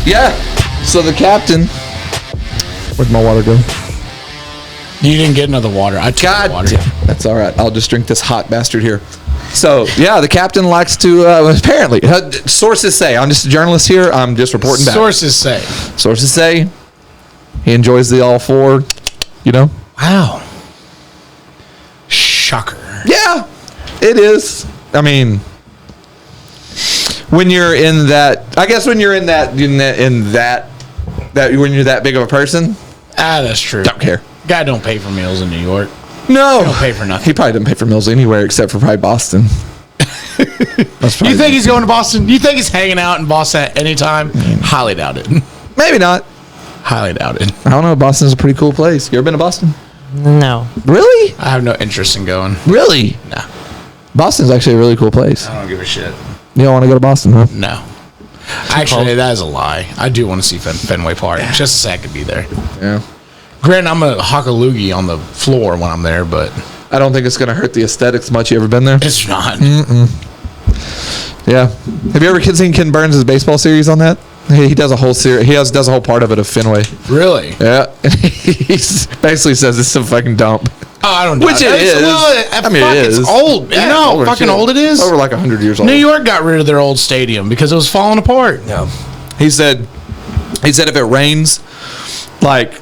Yeah. So the captain. Where'd my water go? You didn't get another water. I took the water. That's all right. I'll just drink this hot bastard here. So, yeah, the captain likes to, apparently, sources say, I'm just a journalist here, I'm just reporting back. Sources say he enjoys the all four, you know? Wow. Shocker. Yeah, it is. I mean, when you're in that, I guess when you're in that when you're that big of a person. That's true. Don't care. Guy don't pay for meals in New York. No. He don't pay for nothing. He probably doesn't pay for meals anywhere except for probably Boston. You think he's going to Boston? You think he's hanging out in Boston at any time? Highly doubt it. Maybe not. Highly doubt it. I don't know. Boston's a pretty cool place. You ever been to Boston? No. Really? I have no interest in going. Really? No. Boston's actually a really cool place. I don't give a shit. You don't want to go to Boston, huh? No. Actually, that is a lie. I do want to see Fenway Park. Just to say I could be there. Yeah. Granted, I'm a hock a loogie on the floor when I'm there, but I don't think it's going to hurt the aesthetics much. You ever been there? it's not. Yeah. Have you ever seen Ken Burns' baseball series on that? He does a whole series. He does a whole part of it of Fenway. Really? Yeah. He basically says it's a fucking dump. Oh, I don't know. Which it is. It is. It's old. Yeah, you know how fucking old it is? Over like 100 years old. New York got rid of their old stadium because it was falling apart. Yeah. He said if it rains, like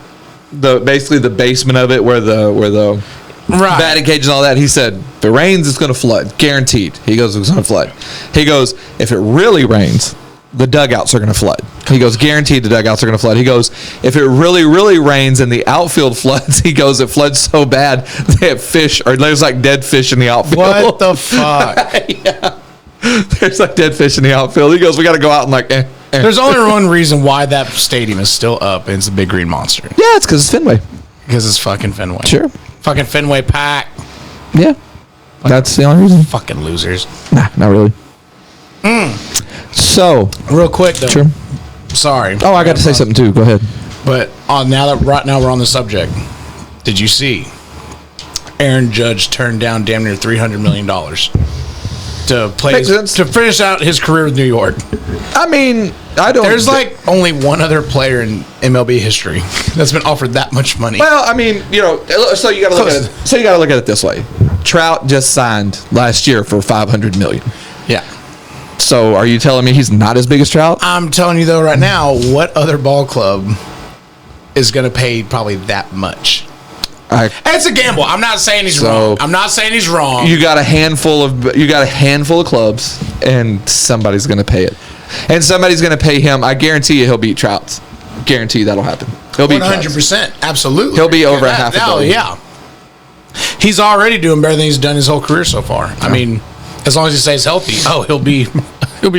basically the basement of it where the Right. batting cage and all that, he said, if it rains, it's going to flood. Guaranteed. He goes, it's going to flood. He goes, if it really rains, the dugouts are going to flood. He goes, guaranteed the dugouts are going to flood. He goes, if it really, really rains and the outfield floods, he goes, it floods so bad, they have fish, or there's like dead fish in the outfield. What the fuck? Yeah. There's like dead fish in the outfield. He goes, we got to go out and like, There's only one reason why that stadium is still up, and it's the Big Green Monster. Yeah, it's because it's Fenway. Because it's fucking Fenway. Sure. Fucking Fenway Pack. Yeah. That's the only reason. Fucking losers. Nah, not really. So. Real quick, though. Sure. Sorry. Oh, I got to say something too. Go ahead. But right now we're on the subject. Did you see Aaron Judge turned down damn near $300 million to finish out his career with New York? I mean, There's like only one other player in MLB history that's been offered that much money. Well, I mean, so you got to look at it. So you got to look at it this way. Trout just signed last year for $500 million. Yeah. So are you telling me he's not as big as Trout? I'm telling you though, right now, what other ball club is going to pay probably that much? It's a gamble. I'm not saying he's wrong. I'm not saying he's wrong. You got a handful of clubs, and somebody's going to pay it, and somebody's going to pay him. I guarantee you, he'll beat Trout's. Guarantee that'll happen. He'll beat 100%. Absolutely. He'll be over $500 million. Yeah. He's already doing better than he's done his whole career so far. Yeah. I mean, as long as he stays healthy, he'll be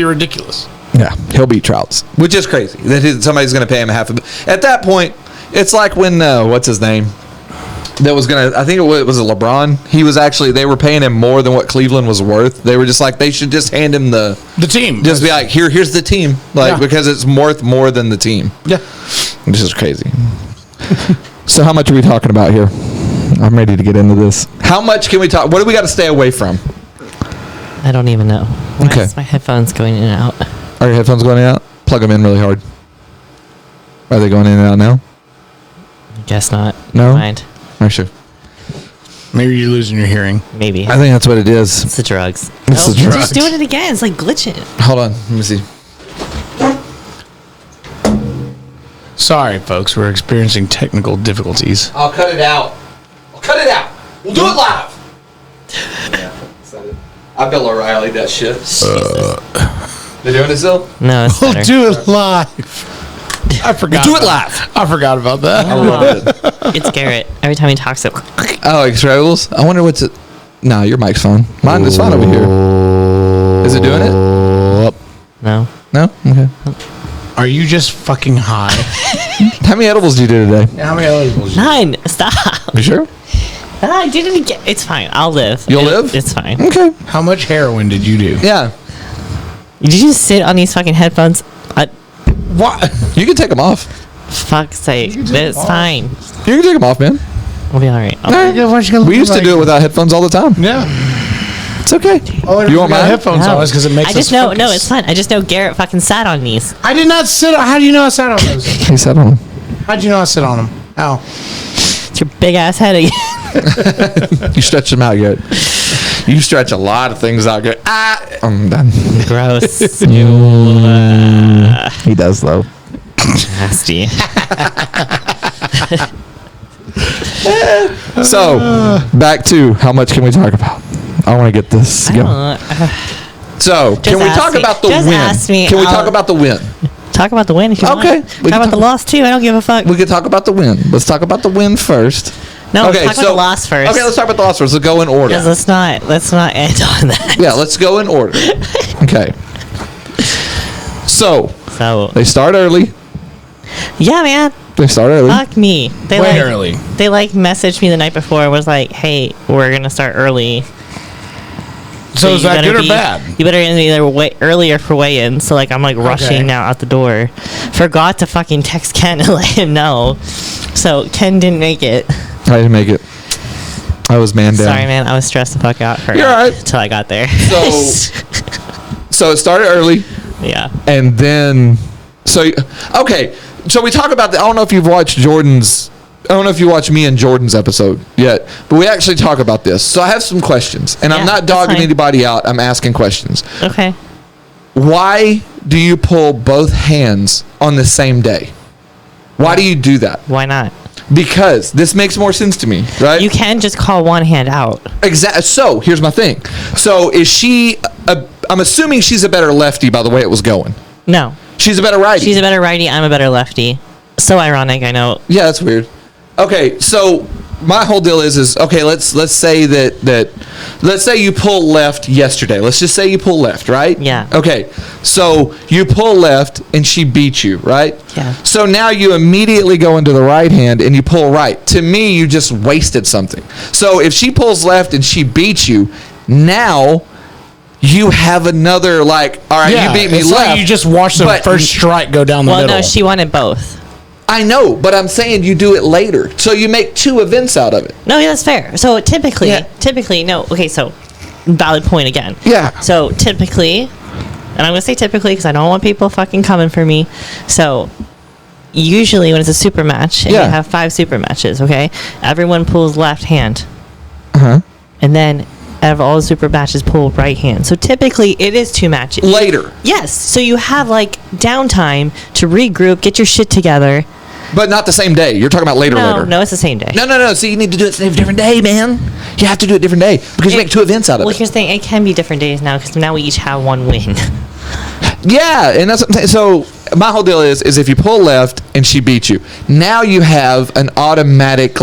ridiculous. Yeah, he'll beat Trout's, which is crazy. That somebody's going to pay him $500 million. At that point, it's like when what's his name? That was I think it was LeBron. They were paying him more than what Cleveland was worth. They were just like, they should just hand him the team. Just be like, here's the team. Because it's worth more than the team. Yeah. This is crazy. So how much are we talking about here? I'm ready to get into this. How much can we talk? What do we got to stay away from? I don't even know. Why is my headphones going in and out? Are your headphones going in and out? Plug them in really hard. Are they going in and out now? I guess not. No? Never mind. I'm sure. Maybe you're losing your hearing. Maybe. I think that's what it is. It's the drugs. It's the drugs. Just doing it again. It's like glitching. Hold on. Let me see. Sorry, folks. We're experiencing technical difficulties. I'll cut it out. We'll do it live. I Bill O'Reilly that shit. They doing it still? No, it's better. We'll do it live. I forgot. We'll do it live. I forgot about that. I love it. It's Garrett. Every time he talks, it. Oh, it struggles? I wonder what's it. No, your mic's fine. Mine is fine over here. Is it doing it? No. No? Okay. Are you just fucking high? How many edibles do you do today? How many edibles? 9. Stop. You sure? I did it again. It's fine. I'll live. You'll live? It's fine. Okay. How much heroin did you do? Yeah. Did you just sit on these fucking headphones? What? You can take them off. Fuck's sake. It's fine. You can take them off, man. We'll be all right. We used to do it without headphones all the time. Yeah. It's okay. You want my headphones on because it makes. I just know. No, it's fine. I just know Garrett fucking sat on these. I did not sit on. How do you know I sat on those? He sat on them. How'd you know I sit on them? How? It's your big ass head again. You stretch them out good. You stretch a lot of things out good. I'm done. Gross. He does though. Nasty. So, back to how much can we talk about? I want to get this going. So, can we talk about the win? Can we talk about the win? Talk about the win if you want. Okay. Talk about the loss too. I don't give a fuck. We can talk about the win. Let's talk about the win first. No, okay, let's talk about the loss first. Okay, let's talk about the loss first. Let's go in order. Let's not end on that. Yeah, let's go in order. Okay. So they start early. Yeah, man. They start early. Fuck me. Way early. They messaged me the night before and was like, hey, we're going to start early. So is that good or bad? You better either wait earlier for weigh-in. So I'm rushing now out the door. Forgot to fucking text Ken and let him know. So Ken didn't make it. I didn't make it. I was man down. Sorry, man. I was stressed the fuck out. You're all right. Until I got there. So it started early. Yeah. And then, so we talk about I don't know if you've watched I don't know if you watched me and Jordan's episode yet, but we actually talk about this. So I have some questions, and I'm not dogging anybody out. I'm asking questions. Okay. Why do you pull both hands on the same day? Why do you do that? Why not? Because this makes more sense to me, right? You can just call one hand out. Exactly. So here's my thing. So is she? I'm assuming she's a better lefty by the way it was going. No. She's a better righty. She's a better righty. I'm a better lefty. So ironic, I know. Yeah, that's weird. Okay, so my whole deal is okay. Let's say let's say you pull left yesterday. Let's just say you pull left, right? Yeah. Okay, so you pull left and she beat you, right? Yeah. So now you immediately go into the right hand and you pull right. To me, you just wasted something. So if she pulls left and she beats you, now you have another all right, you beat me left. Like you just watched the first strike go down the middle. Well, no, she wanted both. I know, but I'm saying you do it later. So you make two events out of it. No, yeah, that's fair. So typically, no. Okay, so valid point again. Yeah. So typically, and I'm going to say typically because I don't want people fucking coming for me. So usually when it's a super match, and you have 5 super matches, okay, everyone pulls left hand. Uh-huh. And then out of all the super matches, pull right hand. So typically it is 2 matches. Later. Yes. So you have downtime to regroup, get your shit together. But not the same day. You're talking about later. No, it's the same day. No. So you need to do it a different day, man. You have to do it a different day because you make 2 events out of it. Well, here's the thing. It can be different days now because now we each have 1 win. Yeah, and that's what I'm saying. So my whole deal is if you pull left and she beats you, now you have an automatic,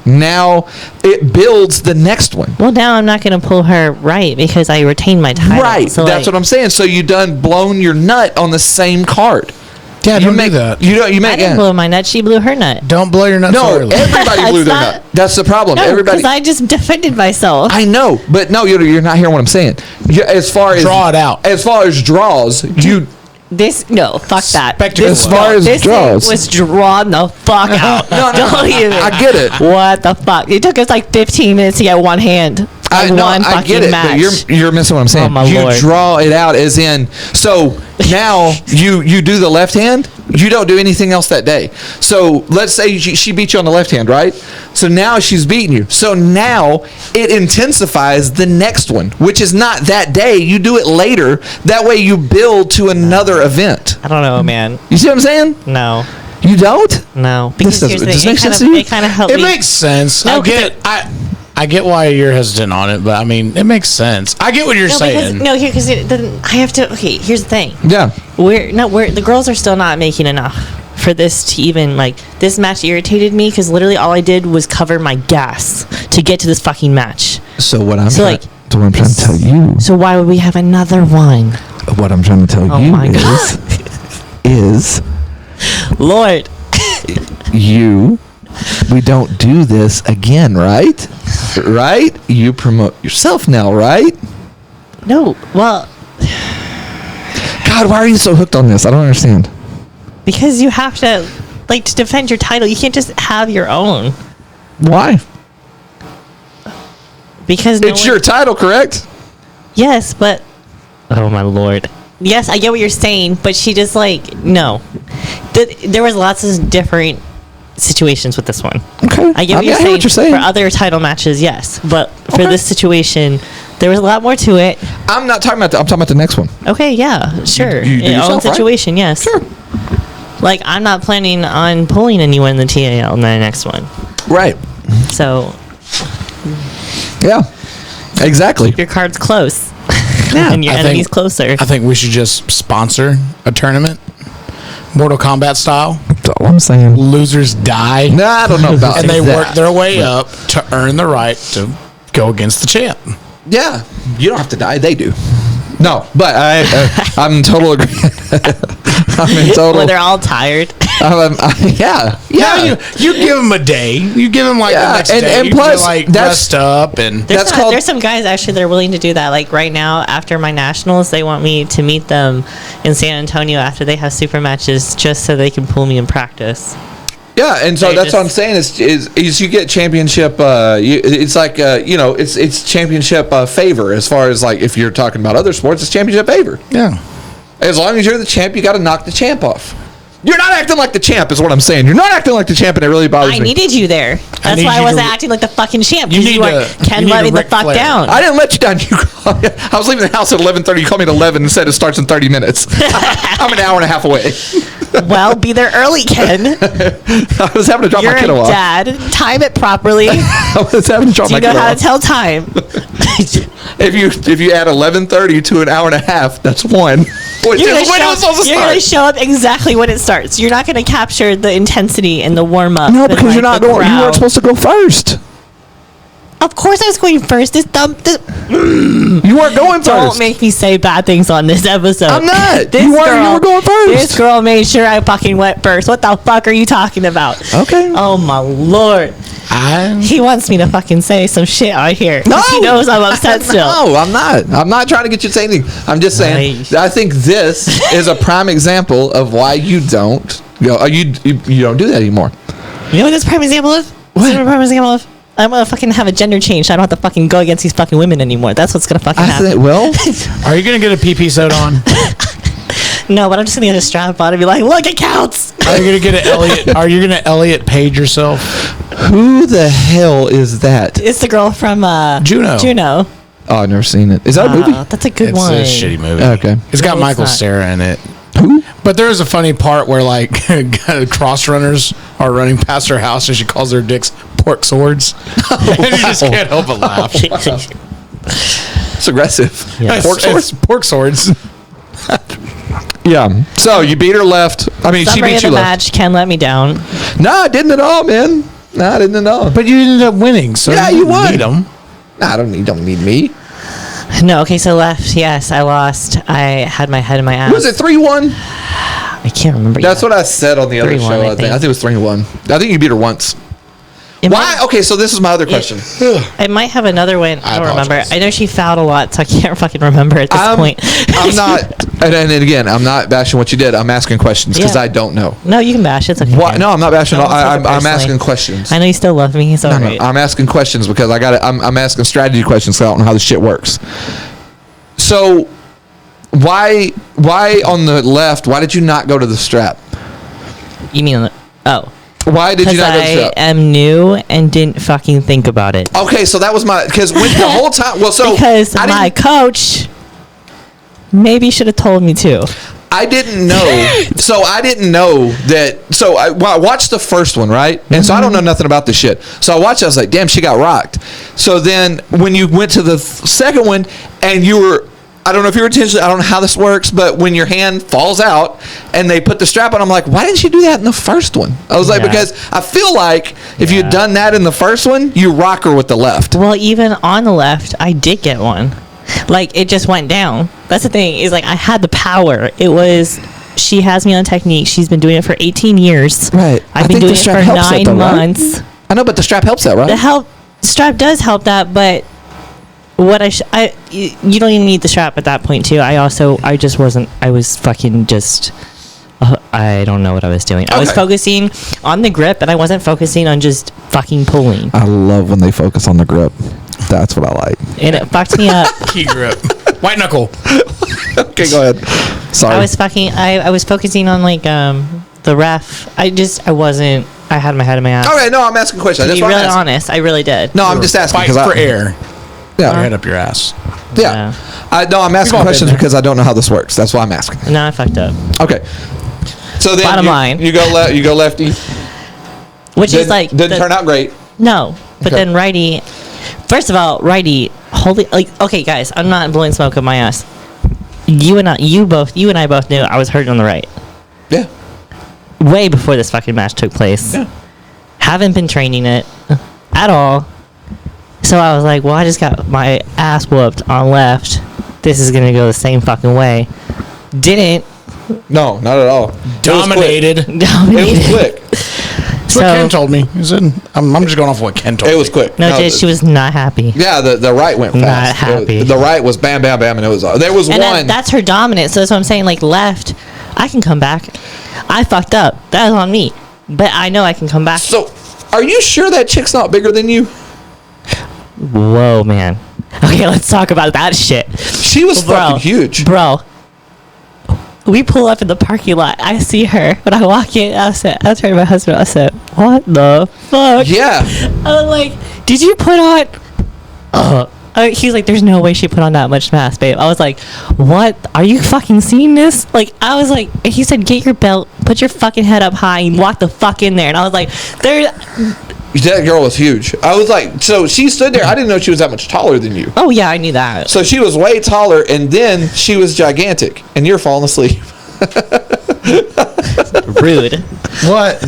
now it builds the next one. Well, now I'm not going to pull her right because I retained my title. Right, so that's what I'm saying. So you done blown your nut on the same card. Yeah, don't do that. I didn't blow my nut. She blew her nut. Don't blow your nut so early. No, everybody blew their nut. That's the problem. No, everybody. Because I just defended myself. I know, but no, you're not hearing what I'm saying. As far as draw it out. As far as draws, fuck that. As far as draws, was drawn the fuck out. Don't even. I get it. What the fuck? It took us 15 minutes to get one hand. I get it, match. but you're missing what I'm saying. Oh, you Lord. draw it out as in. So now you do the left hand. You don't do anything else that day. So let's say she beat you on the left hand, right? So now she's beating you. So now it intensifies the next one, which is not that day. You do it later. That way you build to another event. I don't know, man. You see what I'm saying? No. You don't? No. Because does this make sense to you? It kind of helped me. It makes sense. No, I get why you're hesitant on it, but I mean, it makes sense. I get what you're saying. Because I have to. Okay, here's the thing. Yeah. The girls are still not making enough for this to even this match irritated me because literally all I did was cover my gas to get to this fucking match. So what I'm trying to tell you. So why would we have another one? What I'm trying to tell you is Lord, we don't do this again, right? Right? You promote yourself now, right? No. Well, God, why are you so hooked on this? I don't understand. Because you have to, to defend your title. You can't just have your own. Why? Because it's your title, correct? Yes, but oh my lord. Yes, I get what you're saying, but she just like no. There was lots of different situations with this one. Okay, I get what you're saying. For other title matches, yes, but for this situation, there was a lot more to it. I'm not talking about that. I'm talking about the next one. Okay, yeah, sure. In own situation, right? Yes. Sure. Like, I'm not planning on pulling anyone in the TAL in the next one. Right. So. Yeah. Exactly. Keep your cards close. Yeah. And your enemy's closer. I think we should just sponsor a tournament. Mortal Kombat style. That's all I'm saying. Losers die. No, I don't know about and they that. work their way up to earn the right to go against the champ. Yeah. You don't have to die. They do. No, but I'm in total agreement. I'm in total. When they're all tired. Yeah. No, you give them a day. You give them like the next day. And plus, like rest up and there's some guys actually that are willing to do that. Like right now, after my nationals, they want me to meet them in San Antonio after they have super matches, just so they can pull me in practice. Yeah, and so that's what I'm saying is you get championship. It's like it's championship favor as far as like if you're talking about other sports, it's championship favor. Yeah, as long as you're the champ, you got to knock the champ off. You're not acting like the champ, is what I'm saying. You're not acting like the champ, and it really bothers me. I needed you there. That's why I wasn't acting like the fucking champ. Because you can't let me the fuck down. I didn't let you down. I was leaving the house at 11:30. You called me at 11 and said it starts in 30 minutes. I'm an hour and a half away. Well, be there early, Ken. I was having to drop my kiddo off. You're a dad. Time it properly. I was having to drop my kiddo off. Do you know how to tell time? If you add 11:30 to an hour and a half, that's one. You're going to show up exactly when it starts. You're not going to capture the intensity and the warm up. No, because you're not going. You weren't supposed to go first. Of course, I was going first. You weren't going first. Don't make me say bad things on this episode. I'm not. You were going first. This girl made sure I fucking went first. What the fuck are you talking about? Okay. Oh my lord. He wants me to fucking say some shit out here. No, he knows I'm upset still. No, I'm not. I'm not trying to get you to say anything. I'm just saying. Nice. I think this is a prime example of why you don't. You don't do that anymore. You know what this prime example is? What? Prime example of? I'm gonna fucking have a gender change. So I don't have to fucking go against these fucking women anymore. That's what's gonna fucking happen. Well, are you gonna get a PP soda on? No, but I'm just gonna get a strap on and be like, look, it counts. Are you gonna get an Elliot? Are you gonna Elliot Page yourself? Who the hell is that? It's the girl from Juno. Juno. Oh, I've never seen it. Is that a movie? That's a good one. It's a shitty movie. Okay. It's got Michael Cera in it. Who? But there is a funny part where like cross runners are running past her house and she calls their dicks pork swords. And you just can't help but laugh. It's aggressive. Yeah. Pork swords? Pork swords. Yeah. So you beat her left. I mean, she beat you left. Match Ken let me down. No, I didn't at all, man. No, I didn't at all. But you ended up winning, so yeah, you won. Need them. No, I don't need me. No, okay, so left. Yes, I lost. I had my head in my ass. Was it 3-1? I can't remember. That's what I said on the other show. I think it was 3-1. I think you beat her once. Why? Okay, so this is my other question. I might have another one. I don't remember. I know she fouled a lot, so I can't fucking remember at this point. I'm not. And again, I'm not bashing what you did. I'm asking questions because I don't know. No, you can bash. It's okay. No, I'm not bashing. I'm asking questions. I know you still love me. It's all right. I'm asking questions because I'm asking strategy questions because I don't know how this shit works. So, why on the left? Why did you not go to the strap? You mean Why did you not go to the strap? I am new and didn't fucking think about it. Okay, so that was because the whole time. Well, so because my coach maybe should have told me to. I didn't know. So I didn't know that. So I watched the first one, right? And so I don't know nothing about this shit. So I watched it. I was like, damn, she got rocked. So then when you went to the second one and you were, I don't know if you were intentional, I don't know how this works, but when your hand falls out and they put the strap on, I'm like, why didn't you do that in the first one? I was like, because I feel like if you'd done that in the first one, you rock her with the left. Well, even on the left, I did get one. Like, it just went down. That's the thing, is like, I had the power. It was, she has me on technique. She's been doing it for 18 years. Right. I've been doing it for 9 months. Right? I know, but the strap helps that, right? The strap does help that, but what you don't even need the strap at that point, too. I was fucking just, I don't know what I was doing. I was focusing on the grip, and I wasn't focusing on just fucking pulling. I love when they focus on the grip. That's what I like. And it fucked me up. Key grip. White knuckle. Okay, go ahead. Sorry. I was focusing on like the ref. I wasn't. I had my head in my ass. Okay, no, I'm asking a question. To be really honest, I really did. No, I'm just asking because for air. Yeah, your head up your ass. Yeah. I'm asking questions because I don't know how this works. That's why I'm asking. No, I fucked up. Okay. So then Bottom line. You go lefty. Which is like didn't turn out great. No, but then righty. First of all, righty. Holy, okay, guys, I'm not blowing smoke up my ass. You and I both knew I was hurting on the right. Yeah. Way before this fucking match took place. Yeah. Haven't been training it at all. So I was like, well, I just got my ass whooped on left. This is gonna go the same fucking way. Didn't. No, not at all. Dominated. It was quick. That's what Ken told me. He said, I'm just going off what Ken told me. It was quick. No, she was not happy. Yeah, the right went fast. Not happy. The right was bam, bam, bam, and it was there was and one. That's her dominance. So that's what I'm saying. Like left, I can come back. I fucked up. That was on me. But I know I can come back. So, are you sure that chick's not bigger than you? Whoa, man. Okay, let's talk about that shit. She was fucking huge. Bro. We pull up in the parking lot. I see her. When I walk in, I turned to my husband. I said, what the fuck? Yeah. I was like, did you put on... he's like, there's no way she put on that much mass, babe. I was like, what? Are you fucking seeing this? Like, I was like... He said, get your belt, put your fucking head up high, and walk the fuck in there. And I was like, that girl was huge. I was like, so she stood there. I didn't know she was that much taller than you. Oh, yeah, I knew that. So she was way taller, and then she was gigantic. And you're falling asleep. Rude. What?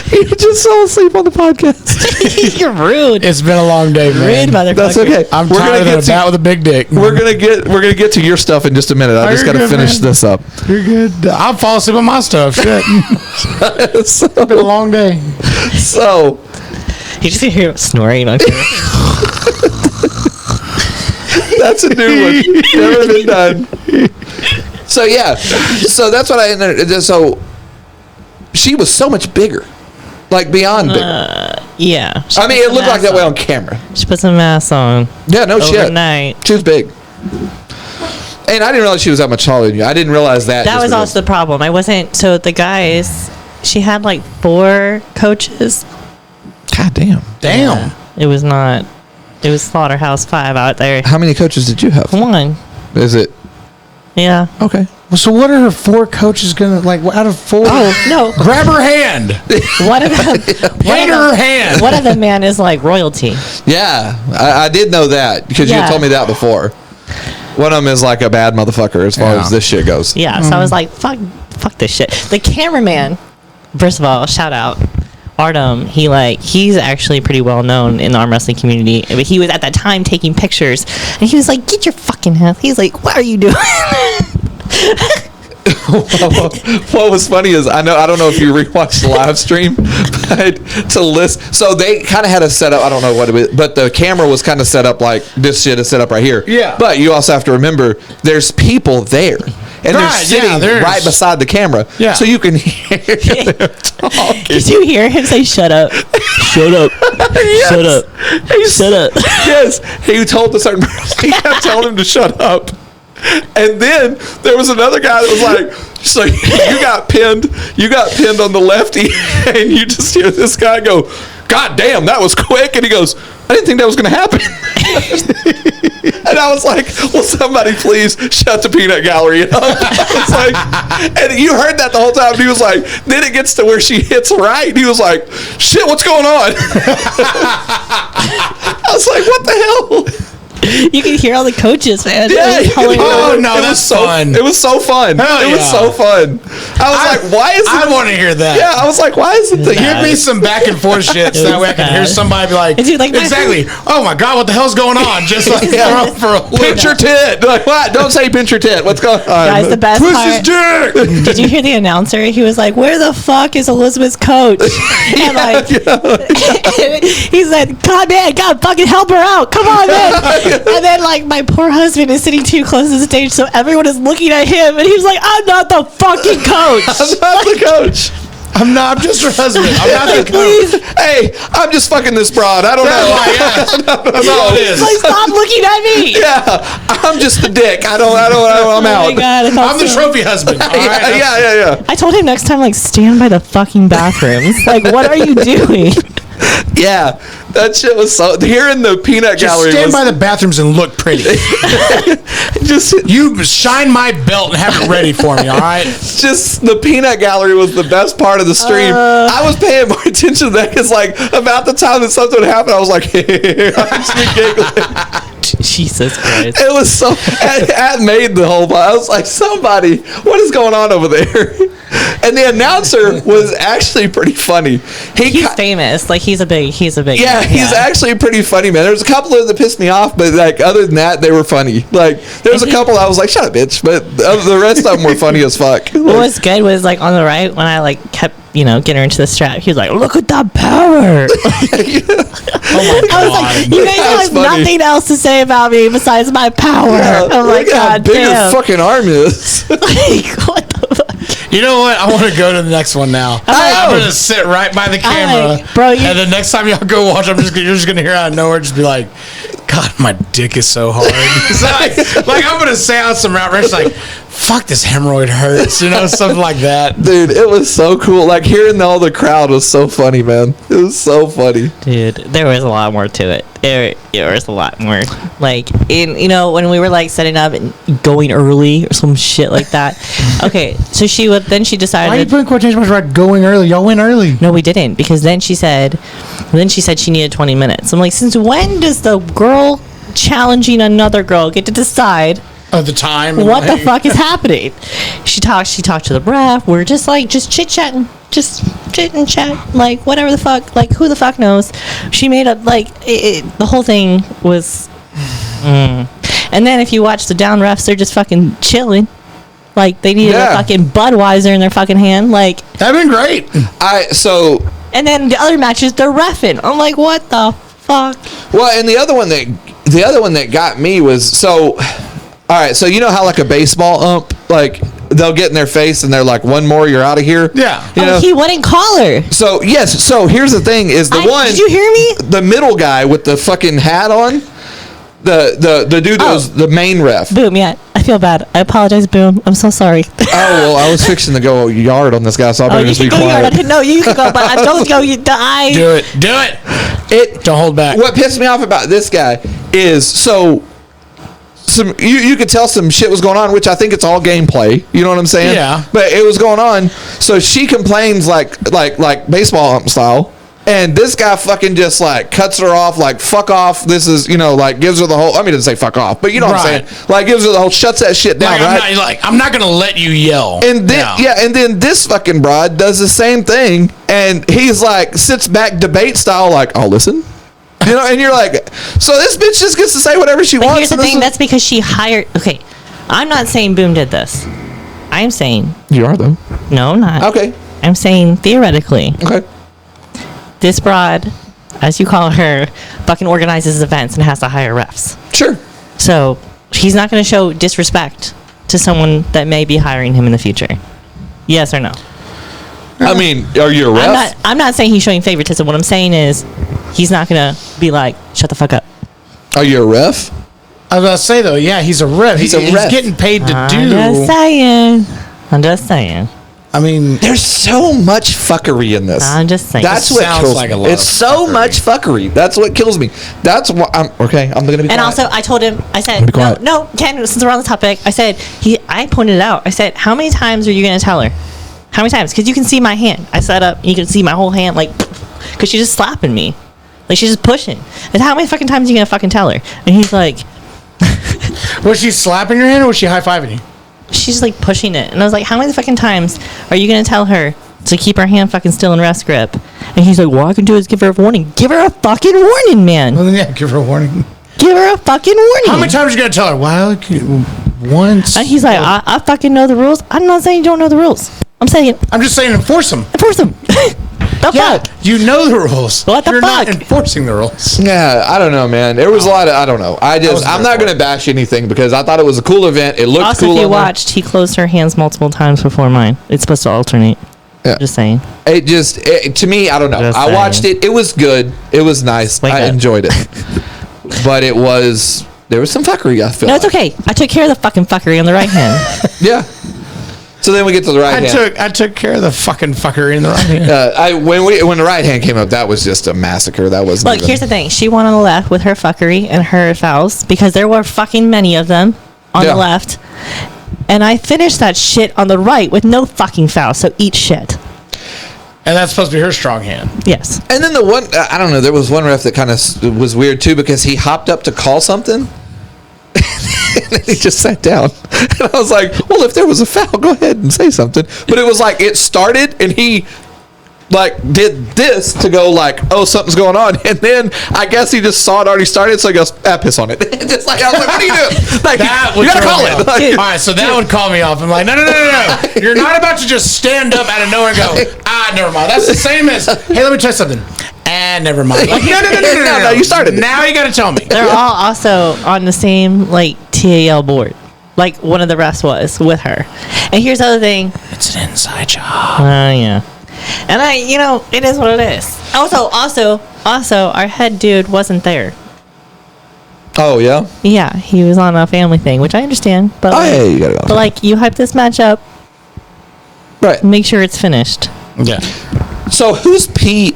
You just fell asleep on the podcast. You're rude. It's been a long day, man. Rude motherfucker. That's okay. I'm tired of a bat with a big dick. We're gonna get to your stuff in just a minute. I just gotta finish this up. You're good. I'll fall asleep on my stuff. Shit. It's been a long day. So you just hear snoring on camera. That's a new one. Never been done. So yeah, so that's what I ended. So she was so much bigger, like beyond bigger. Yeah. I mean, it looked like that way on camera. She put some mass on. Yeah, no overnight. Shit. She was big, and I didn't realize she was that much taller than you. I didn't realize that. That was also the problem. I wasn't. So the guys, she had like 4 coaches. God damn. Yeah. It was not. It was Slaughterhouse 5 out there. How many coaches did you have? 1. Is it? Yeah. Okay. Well, so what are her 4 coaches gonna like? Out of 4? Oh no! Grab her hand. One of them. Hand her hand. One of the man is like royalty. Yeah, I did know that because you had told me that before. One of them is like a bad motherfucker as far as this shit goes. Yeah. So I was like, fuck this shit. The cameraman. First of all, shout out. Artem, he's actually pretty well known in the arm wrestling community. But he was at that time taking pictures, and he was like, "Get your fucking head." He's like, "What are you doing?" What was funny is I don't know if you rewatched the live stream, but to list, so they kind of had a setup. I don't know what it was, but the camera was kind of set up like this shit is set up right here. Yeah. But you also have to remember there's people there. And they're sitting right beside the camera. Yeah. So you can hear them talking. Did you hear him say, shut up? Shut up. Yes. Shut up. Shut up. Yes. He told the certain person, he kept telling him to shut up. And then there was another guy that was like, so you got pinned on the lefty, and you just hear this guy go, God damn, that was quick. And he goes, I didn't think that was going to happen. And I was like, will somebody please shut the peanut gallery up? It's like, and you heard that the whole time. And he was like, then it gets to where she hits right. And he was like, shit, what's going on? I was like, what the hell? You can hear all the coaches, man. Yeah. Oh no, that's fun. It was so fun. Hell it was so fun. I was like, why is it? I want to hear that. Yeah, I was like, why is it? Give me some back and forth shit so that way I can hear somebody be like, exactly. Oh my god, what the hell's going on? Just like for a pinch your tit. Like what? Don't say pinch your tit. What's going on? Guys, the best Twist part. his dick. Did you hear the announcer? He was like, "Where the fuck is Elizabeth's coach?" And like, he said, "God man, God fucking help her out. Come on, man." And then like my poor husband is sitting too close to the stage, so everyone is looking at him, and he's like, "I'm not the fucking coach. I'm not the coach." I'm not. I'm just her husband. I'm not the Please. Hey, I'm just fucking this broad. I don't know. That's all it is. Like, stop looking at me. Yeah, I'm just the dick. I'm out. Oh my God, I thought I'm the so. trophy husband. All right? Yeah. I told him next time, like, stand by the fucking bathrooms. Like, what are you doing? Yeah, that shit was so. Hearing the peanut Just gallery. stand was, by the bathrooms and look pretty. just You shine my belt and have it ready for me. All right. just the peanut gallery was the best part of the stream. I was paying more attention to that because, like, about the time that something would happen, I was like, I was just giggling. Jesus Christ. It was so. That made the whole. I was like, somebody, what is going on over there? And the announcer was actually pretty funny. He's famous. Like, he's a big. Yeah, he's actually pretty funny, man. There was a couple of them that pissed me off, but like other than that, they were funny. Like there was a couple I was like, "Shut up, bitch!" But the rest of them were funny as fuck. What was good was like on the right when I like kept getting her into the strap. He was like, "Look at that power!" Oh my God. I was like, "You guys That's have funny. nothing else to say about me besides my power." Yeah, I'm like, look how "God big damn!" her fucking arm is. Like, what the fuck? You know what? I want to go to the next one now. I'm going to sit right by the camera. like, bro, and the next time y'all go watch, you're just going to hear out of nowhere, just be like, God, my dick is so hard. So like I'm going to say out some outrageous, like, fuck, this hemorrhoid hurts, something like that. Dude, it was so cool. Like hearing all the crowd was so funny, man. It was so funny. Dude, there was a lot more to it. There was a lot more. Like, when we were like setting up and going early or some shit like that. Okay, so she decided. Why are you putting quotation marks about going early? Y'all went early. No, we didn't, because then she said she needed 20 minutes. I'm like, since when does the girl challenging another girl get to decide At the time. what the fuck is happening? She talked to the ref. We're just chit-chatting. Just chit and chat. Like, whatever the fuck. Like, who the fuck knows? She made up, like, the whole thing was... And then if you watch the down refs, they're just fucking chilling. Like, they needed a fucking Budweiser in their fucking hand. Like... That'd been great. And then the other matches, they're reffing. I'm like, what the fuck? Well, and the other one that got me was all right. So you know how like a baseball ump, like they'll get in their face and they're like, "One more, you're out of here." Yeah. He wouldn't call her. So yes. So here's the thing: is the one? Did you hear me? The middle guy with the fucking hat on. The dude that was the main ref. Boom, yeah. I feel bad. I apologize, Boom. I'm so sorry. Oh, well, I was fixing to go yard on this guy, so I better just be quiet. No, you can go, but I don't go. You die. Do it. Don't hold back. What pissed me off about this guy is you could tell some shit was going on, which I think it's all gameplay. You know what I'm saying? Yeah. But it was going on. So she complains like baseball ump style. And this guy fucking just like cuts her off, like fuck off. This is like gives her the whole. I mean, didn't say fuck off, but you know what I'm saying. Like gives her the whole, shuts that shit down. I'm not gonna let you yell. And then and then this fucking broad does the same thing, and he's like sits back debate style, like I'll listen. And you're like, so this bitch just gets to say whatever she wants. Here's the thing. That's because she hired. Okay, I'm not saying Boom did this. I'm saying you are though. No, I'm not. Okay. I'm saying theoretically. Okay. This broad, as you call her, fucking organizes events and has to hire refs. Sure. So he's not going to show disrespect to someone that may be hiring him in the future. Yes or no? I mean, are you a ref? I'm not saying he's showing favoritism. What I'm saying is he's not going to be like, shut the fuck up. Are you a ref? I was about to say, though, yeah, he's a ref. He's getting paid to do. I'm just saying. I mean, there's so much fucking in this. I'm just saying. That's what kills like me. It's so much fuckery. That's what kills me. That's what I'm okay. I'm gonna be. And also, I told him. I said, no, Ken. Since we're on the topic, I said I pointed it out. I said, how many times are you gonna tell her? How many times? Because you can see my hand. I set up. You can see my whole hand, like, because she's just slapping me, like she's just pushing. And how many fucking times are you gonna fucking tell her? And he's like, was she slapping your hand or was she high fiving you? She's like pushing it, and I was like, how many fucking times are you gonna tell her to keep her hand fucking still in rest grip? And he's like, well, all I can do is give her a warning. Give her a fucking warning, man. Well, then, yeah, give her a warning. Give her a fucking warning. How many times are you gonna tell her? Well, once. And he's like, I fucking know the rules. I'm not saying you don't know the rules. I'm just saying enforce them. Enforce them. The fuck? You know the rules. What the You're fuck? not enforcing the rules. Yeah, I don't know, man. There was a lot of, I don't know. I'm not going to bash anything because I thought it was a cool event. It looked also, cool. If you watched, he closed her hands multiple times before mine. It's supposed to alternate. Yeah. Just saying. To me, I don't know. Just I watched it. It was good. It was nice. Wake I up. enjoyed it. But there was some fuckery, I feel No, it's okay. I took care of the fucking fuckery on the right hand. Yeah. So then we get to the right hand. I took care of the fucking fuckery in the right hand. When the right hand came up, that was just a massacre. That wasn't. Look, here's the thing. She won on the left with her fuckery and her fouls because there were fucking many of them on the left. And I finished that shit on the right with no fucking foul. So eat shit. And that's supposed to be her strong hand. Yes. And then the one, I don't know, there was one ref that kind of was weird too because he hopped up to call something. And then he just sat down. And I was like, well, if there was a foul, go ahead and say something. But it was like it started and he like did this to go like, oh, something's going on. And then I guess he just saw it already started, so he goes, piss on it. Just like, I was like, what are you doing? Like, you gotta call it. Like, all right, so that would call me off. I'm like, no. You're not about to just stand up out of nowhere and go, never mind. That's the same as, hey, let me try something. Never mind. Like, no, you started. Now you gotta tell me. They're all also on the same like TAL board. Like one of the refs was with her. And here's the other thing. It's an inside job. Yeah. And it is what it is. Also, our head dude wasn't there. oh, yeah? Yeah, he was on a family thing, which I understand. But Yeah, you gotta go. But like, you hype this match up, Right. make sure it's finished. Yeah. So who's PAL?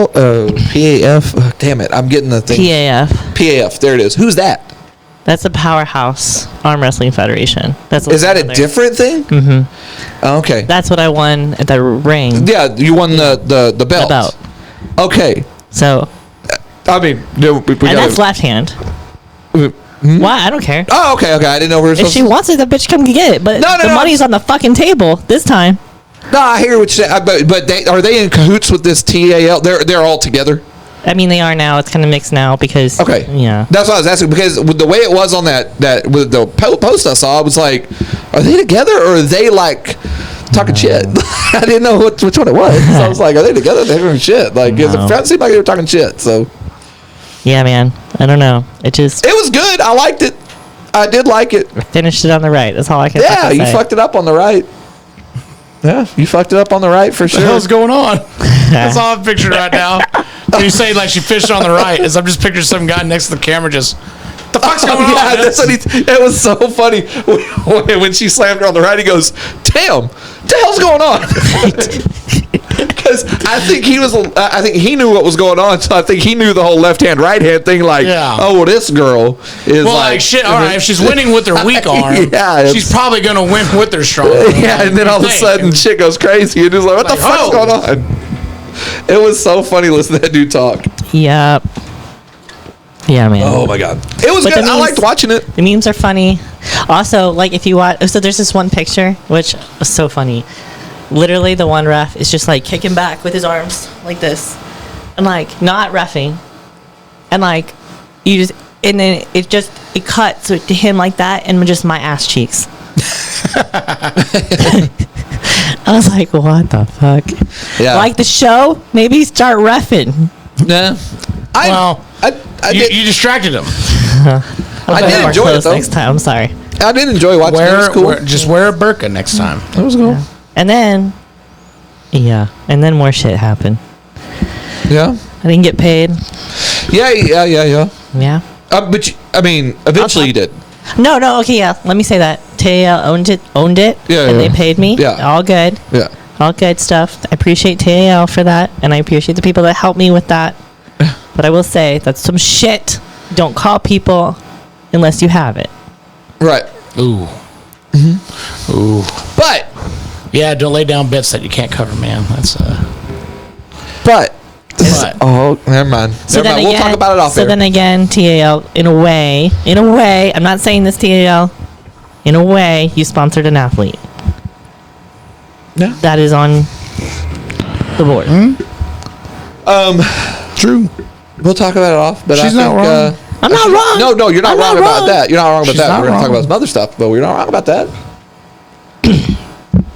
PAF? Oh, damn it. I'm getting the thing. PAF. PAF. There it is. Who's that? That's a powerhouse arm wrestling federation. Is that a different thing? Mm-hmm. Okay. That's what I won at the ring. Yeah, you won the belt. The belt. Okay. So. I mean, and that's left hand. Why? I don't care. Oh, okay. I didn't know we were If supposed she wants it, the bitch come get it. But the money's on the fucking table this time. No, I hear what you say. But are they in cahoots with this TAL? They're all together? I mean, they are now. It's kind of mixed now because... Okay. Yeah. That's what I was asking, because with the way it was on that with the post I saw, I was like, are they together or are they like talking shit? I didn't know which one it was. So I was like, are they together? They're talking shit. Like, it seemed like they were talking shit. So... Yeah, man. I don't know. It was good. I liked it. I did like it. Finished it on the right. That's all I can Yeah, you say. fucked it up on the right. Yeah, you fucked it up on the right for sure. What the hell's going on? That's all I'm picturing right now. When you say like she fished on the right, is I'm just picturing some guy next to the camera just, the fuck's going on? Yeah, that's what it was so funny. When she slammed her on the right, he goes, damn, what the hell's going on? Because I think he knew what was going on, so I think he knew the whole left hand, right hand thing. Like, oh, well, this girl is like shit. All right, if she's winning with her weak arm, she's probably gonna win with her strong arm. Yeah, and then all of a sudden, shit goes crazy. You're just like, what the fuck's going on? It was so funny listening to that dude talk. Yep. Yeah, man. Oh my god, it was good. I liked watching it. The memes are funny. Also, like if you watch, so there's this one picture which was so funny. Literally, the one ref is just like kicking back with his arms like this, and like not reffing, and like and then it cuts to him like that, and just my ass cheeks. I was like, what the fuck? Yeah. Like the show, maybe start reffing. Yeah. You distracted him. I did enjoy it though. Next time, I'm sorry. I did enjoy watching it. It was cool. Just wear a burqa next time. It was cool. Yeah. And then more shit happened. Yeah. I didn't get paid. Yeah. Yeah. But eventually you did. No. Okay, yeah. Let me say that. TAL owned it. Yeah. And they paid me. Yeah. All good. Yeah. All good stuff. I appreciate TAL for that, and I appreciate the people that helped me with that. But I will say that's some shit. Don't call people unless you have it. Right. Ooh. Mm-hmm. Ooh. But. Yeah, don't lay down bets that you can't cover, man. That's But. Oh, never mind. So never mind. We'll talk about it off So there. then again, TAL, in a way, I'm not saying this TAL, in a way, you sponsored an athlete. Yeah. That is on the board. true. We'll talk about it off. But She's not wrong. I'm not wrong. No, you're not wrong about that. You're not wrong about She's that. not We're going to talk wrong. about some other stuff, but we're not wrong about that.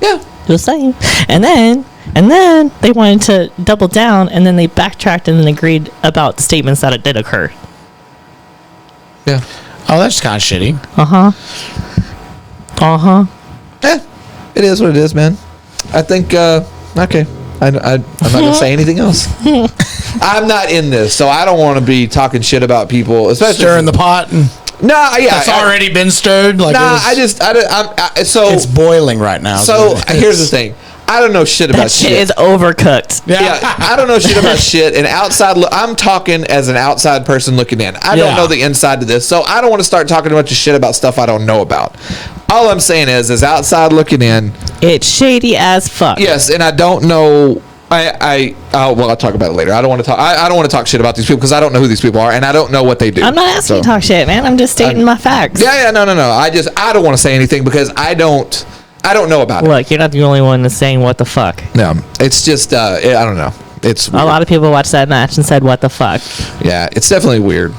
Yeah. Just saying. And then they wanted to double down, and then they backtracked and then agreed about the statements that it did occur. Yeah. Oh, that's kind of shitty. Yeah, It is what it is, man. I think okay. I'm not gonna say anything else. I'm not in this, so I don't want to be talking shit about people, especially Stirring the pot. And it's already been stirred. Like so it's boiling right now. So here's the thing. I don't know shit about That shit is overcooked. Yeah, I don't know shit about shit. And I'm talking as an outside person looking in. I don't know the inside to this, so I don't want to start talking a bunch of shit about stuff I don't know about. All I'm saying is outside looking in, it's shady as fuck. Yes, and I don't know. I'll talk about it later. I don't want to talk. I don't want to talk shit about these people because I don't know who these people are and I don't know what they do. I'm not asking you to talk shit, man. I'm just stating my facts. Yeah, no. I don't want to say anything because I don't know about it. Look, you're not the only one that's saying what the fuck. No, it's just I don't know. It's weird. A lot of people watched that match and said what the fuck. Yeah, it's definitely weird,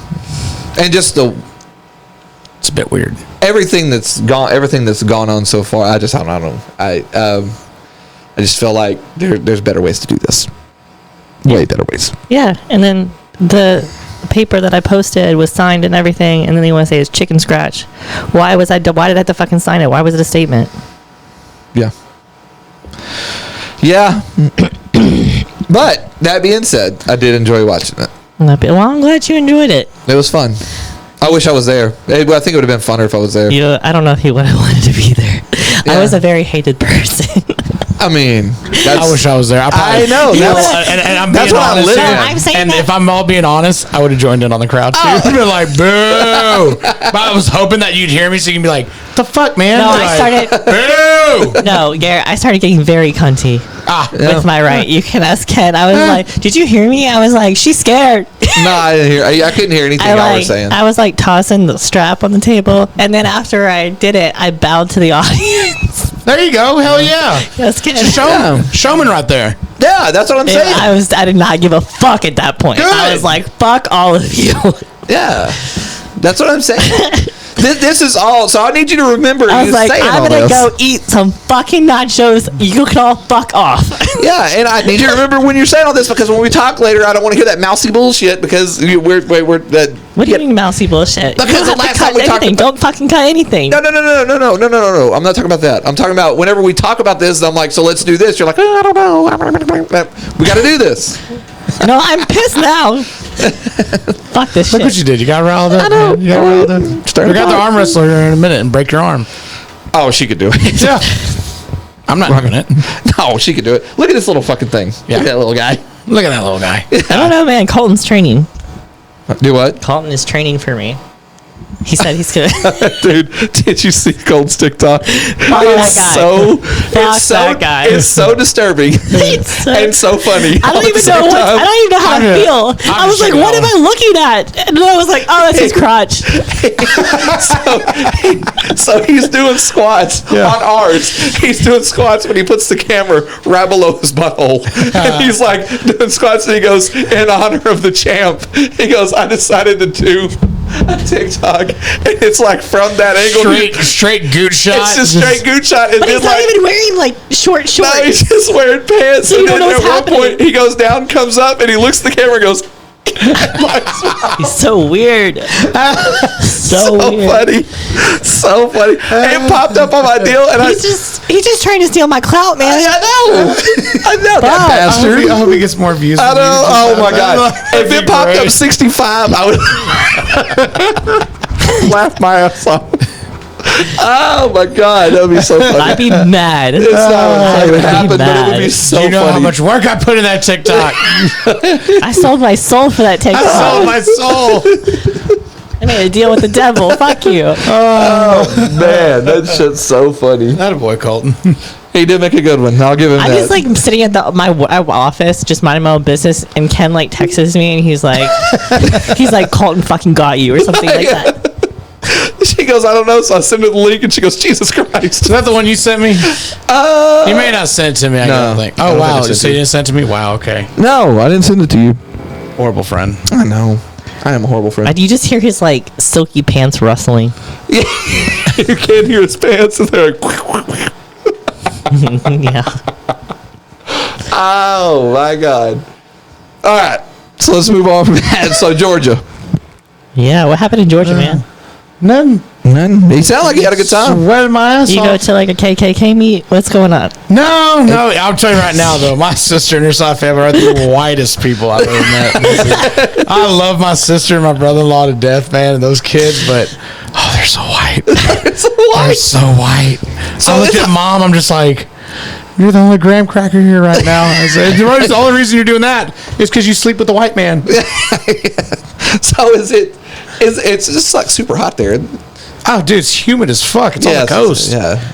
and just it's a bit weird. Everything that's gone on so far. I don't know. I just feel like there's better ways to do this. Way better ways. Yeah, and then the paper that I posted was signed and everything, and then they want to say it's chicken scratch. Why did I have to fucking sign it? Why was it a statement? Yeah. Yeah. But that being said, I did enjoy watching it. Well, I'm glad you enjoyed it. It was fun. I wish I was there. I think it would have been funner if I was there. I don't know if you would have wanted to be there. Yeah. I was a very hated person. I mean, I wish I was there. I know. And I'm that's being what honest. I'm saying And that. if I'm all being honest, I would have joined in on the crowd too. I'd be like, boo. But I was hoping that you'd hear me so you can be like, the fuck, man? No, like, I started. Boo. No, Garrett, I started getting very cunty with my right. You can ask Ken. I was like, did you hear me? I was like, she's scared. No, I didn't hear. I couldn't hear anything y'all were saying. I was like tossing the strap on the table, and then after I did it, I bowed to the audience. There you go. Hell yeah. Yes, Ken. Showman right there. Yeah, that's what I'm saying. I did not give a fuck at that point. Good. I was like, fuck all of you. Yeah, that's what I'm saying. This is all. So I need you to remember. I was like, I'm gonna go this. eat some fucking nachos. You can all fuck off. Yeah, and I need you to remember when you're saying all this because when we talk later, I don't want to hear that mousy bullshit because we're that. What do you mean mousy bullshit? Because the last time we talked about, don't fucking cut anything. No. I'm not talking about that. I'm talking about whenever we talk about this, I'm like, so let's do this. You're like, I don't know. We got to do this. No, I'm pissed now. Fuck this shit. Look what you did. You got riled up. I know. You got riled up. We got the arm wrestler here in a minute and break your arm. Oh, she could do it. Yeah. I'm not doing it. No, she could do it. Look at this little fucking thing. Yeah. Look at that little guy. Look at that little guy. I don't know, man. Colton's training. Do what? Colton is training for me. He said he's good. Dude, did you see Cold's TikTok? Follow that guy. That guy. It's so disturbing and so funny. I don't even know how to feel. I was like, what am I looking at? And then I was like, oh, that's his crotch. So he's doing squats on ours. He's doing squats when he puts the camera right below his butthole. And he's like doing squats and he goes, in honor of the champ, he goes, I decided to do a TikTok, and it's like from that angle, straight goot shot. It's just straight goot shot, and But then he's not even wearing like short shorts. no, he's just wearing pants. So you and don't know then what's at happening. one point, he goes down, comes up, and he looks at the camera, and goes. He's so weird. so weird. So funny. It popped up on my deal, and He's just trying to steal my clout, man. I know that bastard. I hope he gets more views. I know. Oh my god! If it popped up great. 65, I would laugh my ass off. Oh my god, that would be so funny. I'd be mad. It's not going to happen, but it would mad. be so you know funny. how much work I put in that TikTok. I sold my soul for that TikTok. Oh, my soul. I made a deal with the devil. Fuck you. Oh man, that shit's so funny. That a boy, Colton. He did make a good one. I'll give him I'm that. just like sitting at my office, just minding my own business, and Ken like texts me, and he's like, Colton fucking got you, or something like that. She goes, I don't know, so I send her the link, and she goes, Jesus Christ. Is that the one you sent me? You may not send it to me. I don't think. Oh wow! So you didn't send it to me? Wow. Okay. No, I didn't send it to you. Horrible friend. I know. I am a horrible friend. You just hear his like silky pants rustling. Yeah. You can't hear his pants, and they're like. Yeah. Oh my god. All right, so let's move on from that. So Georgia. Yeah. What happened in Georgia, man? None. Man, he sounded like he had a good time. Sweating my ass You off. go to like a KKK meet? What's going on? No. I'll tell you right now, though. My sister and her side family are the whitest people I've ever met. I love my sister and my brother-in-law to death, man, and those kids, but they're so white. They're so white. So I looked at Mom. I'm just like, you're the only graham cracker here right now. I said, the only reason you're doing that is because you sleep with the white man. So it's just like super hot there. Oh, dude, it's humid as fuck. It's on the coast.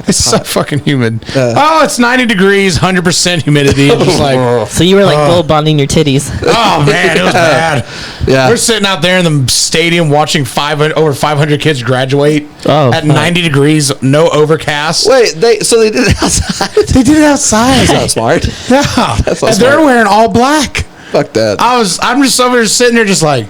It's so fucking humid. It's 90 degrees, 100% humidity. I'm just like, So you were like bull bonding your titties. oh man, it was bad. Yeah. We're sitting out there in the stadium watching over 500 kids graduate at 90 degrees, no overcast. Wait, they did it outside? They did it outside. That's not smart. Yeah, That's not and they're smart. wearing all black. Fuck that. I'm just over there sitting there, just like,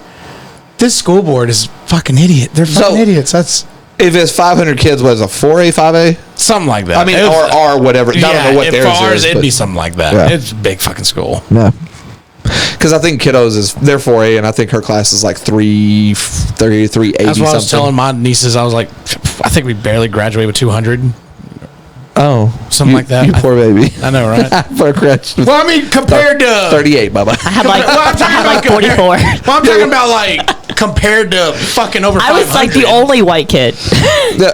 this school board is fucking idiot. They're fucking idiots. That's. If it's 500 kids, what is it, 4A, 5A? Something like that. I mean, or whatever. I don't know what theirs for ours, is. it'd be something like that. Yeah. It's a big fucking school. Yeah. Because I think kiddos they're 4A, and I think her class is like 380 That's what I was something. telling my nieces. I was like, I think we barely graduated with 200. Oh. Something like that. You poor baby. I know, right? For a crash. Well, I mean, compared to 38, bye-bye. I had like 44. Well, I'm talking about like compared to fucking over 500. I was like the only white kid.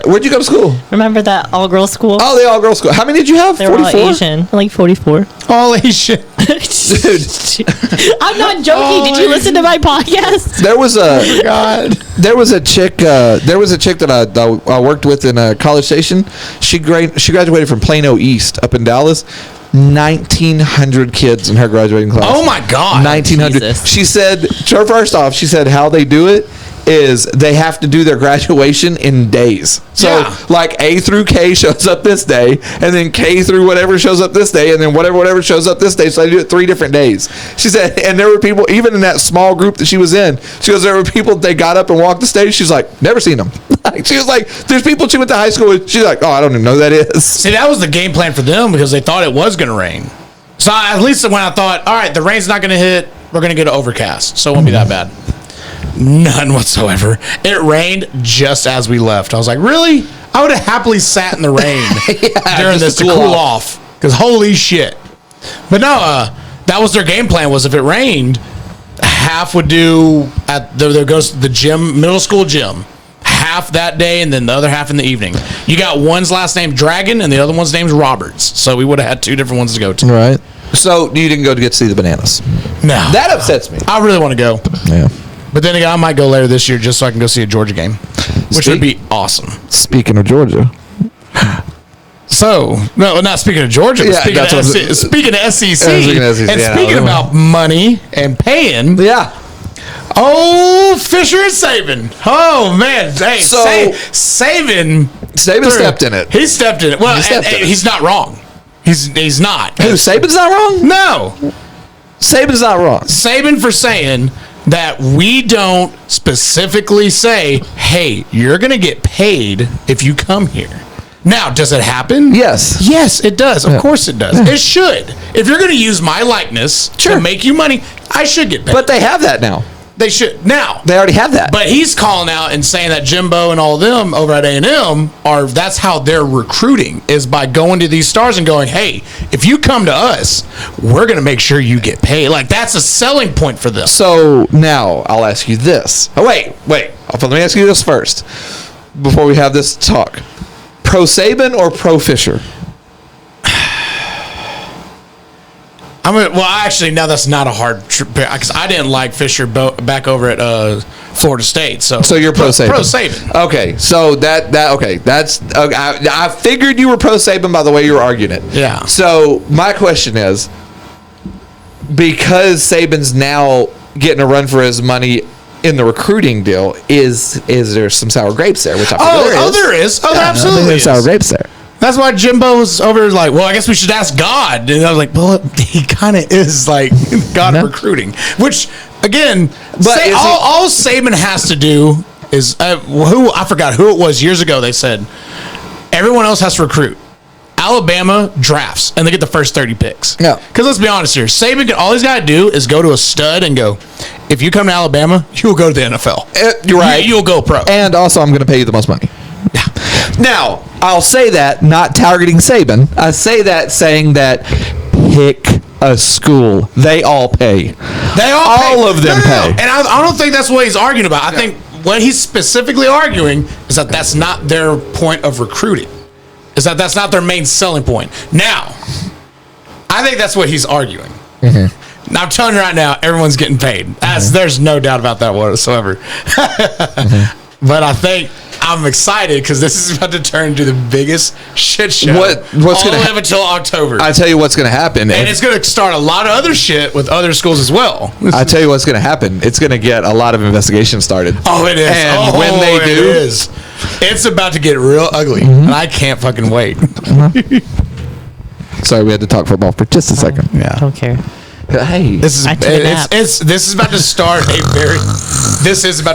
Where'd you go to school? Remember that all-girls school? Oh, the all-girls school. How many did you have? They were all 44? Asian. Like 44. all Asian. Dude. I'm not joking. Did you listen to my podcast? There was a God. There was a chick that I worked with in College Station. She graduated from Plano East up in Dallas. 1,900 kids in her graduating class. Oh my God. 1,900. Jesus. She said, first off, she said how they do it is they have to do their graduation in days. So like A through K shows up this day, and then K through whatever shows up this day, and then whatever shows up this day. So they do it 3 different days. She said, and there were people, even in that small group that she was in, she goes, there were people, they got up and walked the stage. She's like, never seen them. She was like, there's people she went to high school with. She's like, oh, I don't even know who that is. See, that was the game plan for them because they thought it was going to rain. So at least when I thought, all right, the rain's not going to hit, we're going to get an overcast. So it won't be that bad. None whatsoever. It rained just as we left. I was like, really? I would have happily sat in the rain during this to cool off. Because holy shit. But no, that was their game plan was if it rained, half would do there goes to the gym, middle school gym. Half that day and then the other half in the evening. You got one's last name Dragon and the other one's name's Roberts. So we would have had 2 different ones to go to. Right. So you didn't go to get to see the bananas. No. That upsets me. I really want to go. Yeah. But then again, I might go later this year just so I can go see a Georgia game, which would be awesome. Speaking of Georgia. So, no, not speaking of Georgia, but speaking of SEC. Speaking of SEC, and speaking about money and paying. Yeah. Oh, Fisher and Saban. Oh, man. Hey, So- Saban stepped in it. He stepped in it. Well, he's not wrong. He's not. Who, Saban's not wrong? No. Saban's not wrong. Saban for saying that we don't specifically say, hey, you're going to get paid if you come here. Now, does it happen? Yes. Yes, it does. Of course it does. It should. If you're going to use my likeness to make you money, I should get paid. But they have that now. They should. Now. They already have that. But he's calling out and saying that Jimbo and all of them over at A&M that's how they're recruiting is by going to these stars and going, hey, if you come to us, we're going to make sure you get paid. Like, that's a selling point for them. So now I'll ask you this. Oh, wait. Let me ask you this first before we have this talk. Pro Saban or pro Fisher? Actually, now that's not a hard because I didn't like Fisher back over at Florida State. So you're pro Saban. Pro Saban. Okay, so that's okay. I figured you were pro Saban by the way you were arguing it. Yeah. So my question is, because Saban's now getting a run for his money in the recruiting deal, is there some sour grapes there? Which I figure there is. There absolutely there's is. sour grapes there. That's why Jimbo was over like, well, I guess we should ask God. And I was like, well, he kind of is like God of recruiting. Which, again, all Saban has to do is, I forgot who it was years ago, they said, everyone else has to recruit. Alabama drafts, and they get the first 30 picks. Yeah. Because let's be honest here, Saban, all he's got to do is go to a stud and go, if you come to Alabama, you'll go to the NFL. You're right. You'll go pro. And also, I'm going to pay you the most money. Now, I'll say that not targeting Saban. I say that saying that pick a school. They all pay. They all of them pay. And I don't think that's what he's arguing about. I think what he's specifically arguing is that that's not their point of recruiting. Is that that's not their main selling point. Now, I think that's what he's arguing. Mm-hmm. Now, I'm telling you right now, everyone's getting paid. There's no doubt about that whatsoever. But I think I'm excited because this is about to turn into the biggest shit show. What's all going to happen until October? I tell you what's going to happen, and it's going to start a lot of other shit with other schools as well. I tell you what's going to happen. It's going to get a lot of investigations started. Oh, it is. And when they do, it's about to get real ugly, and I can't fucking wait. Sorry, we had to talk football for just a second. I don't care. Hey, This is about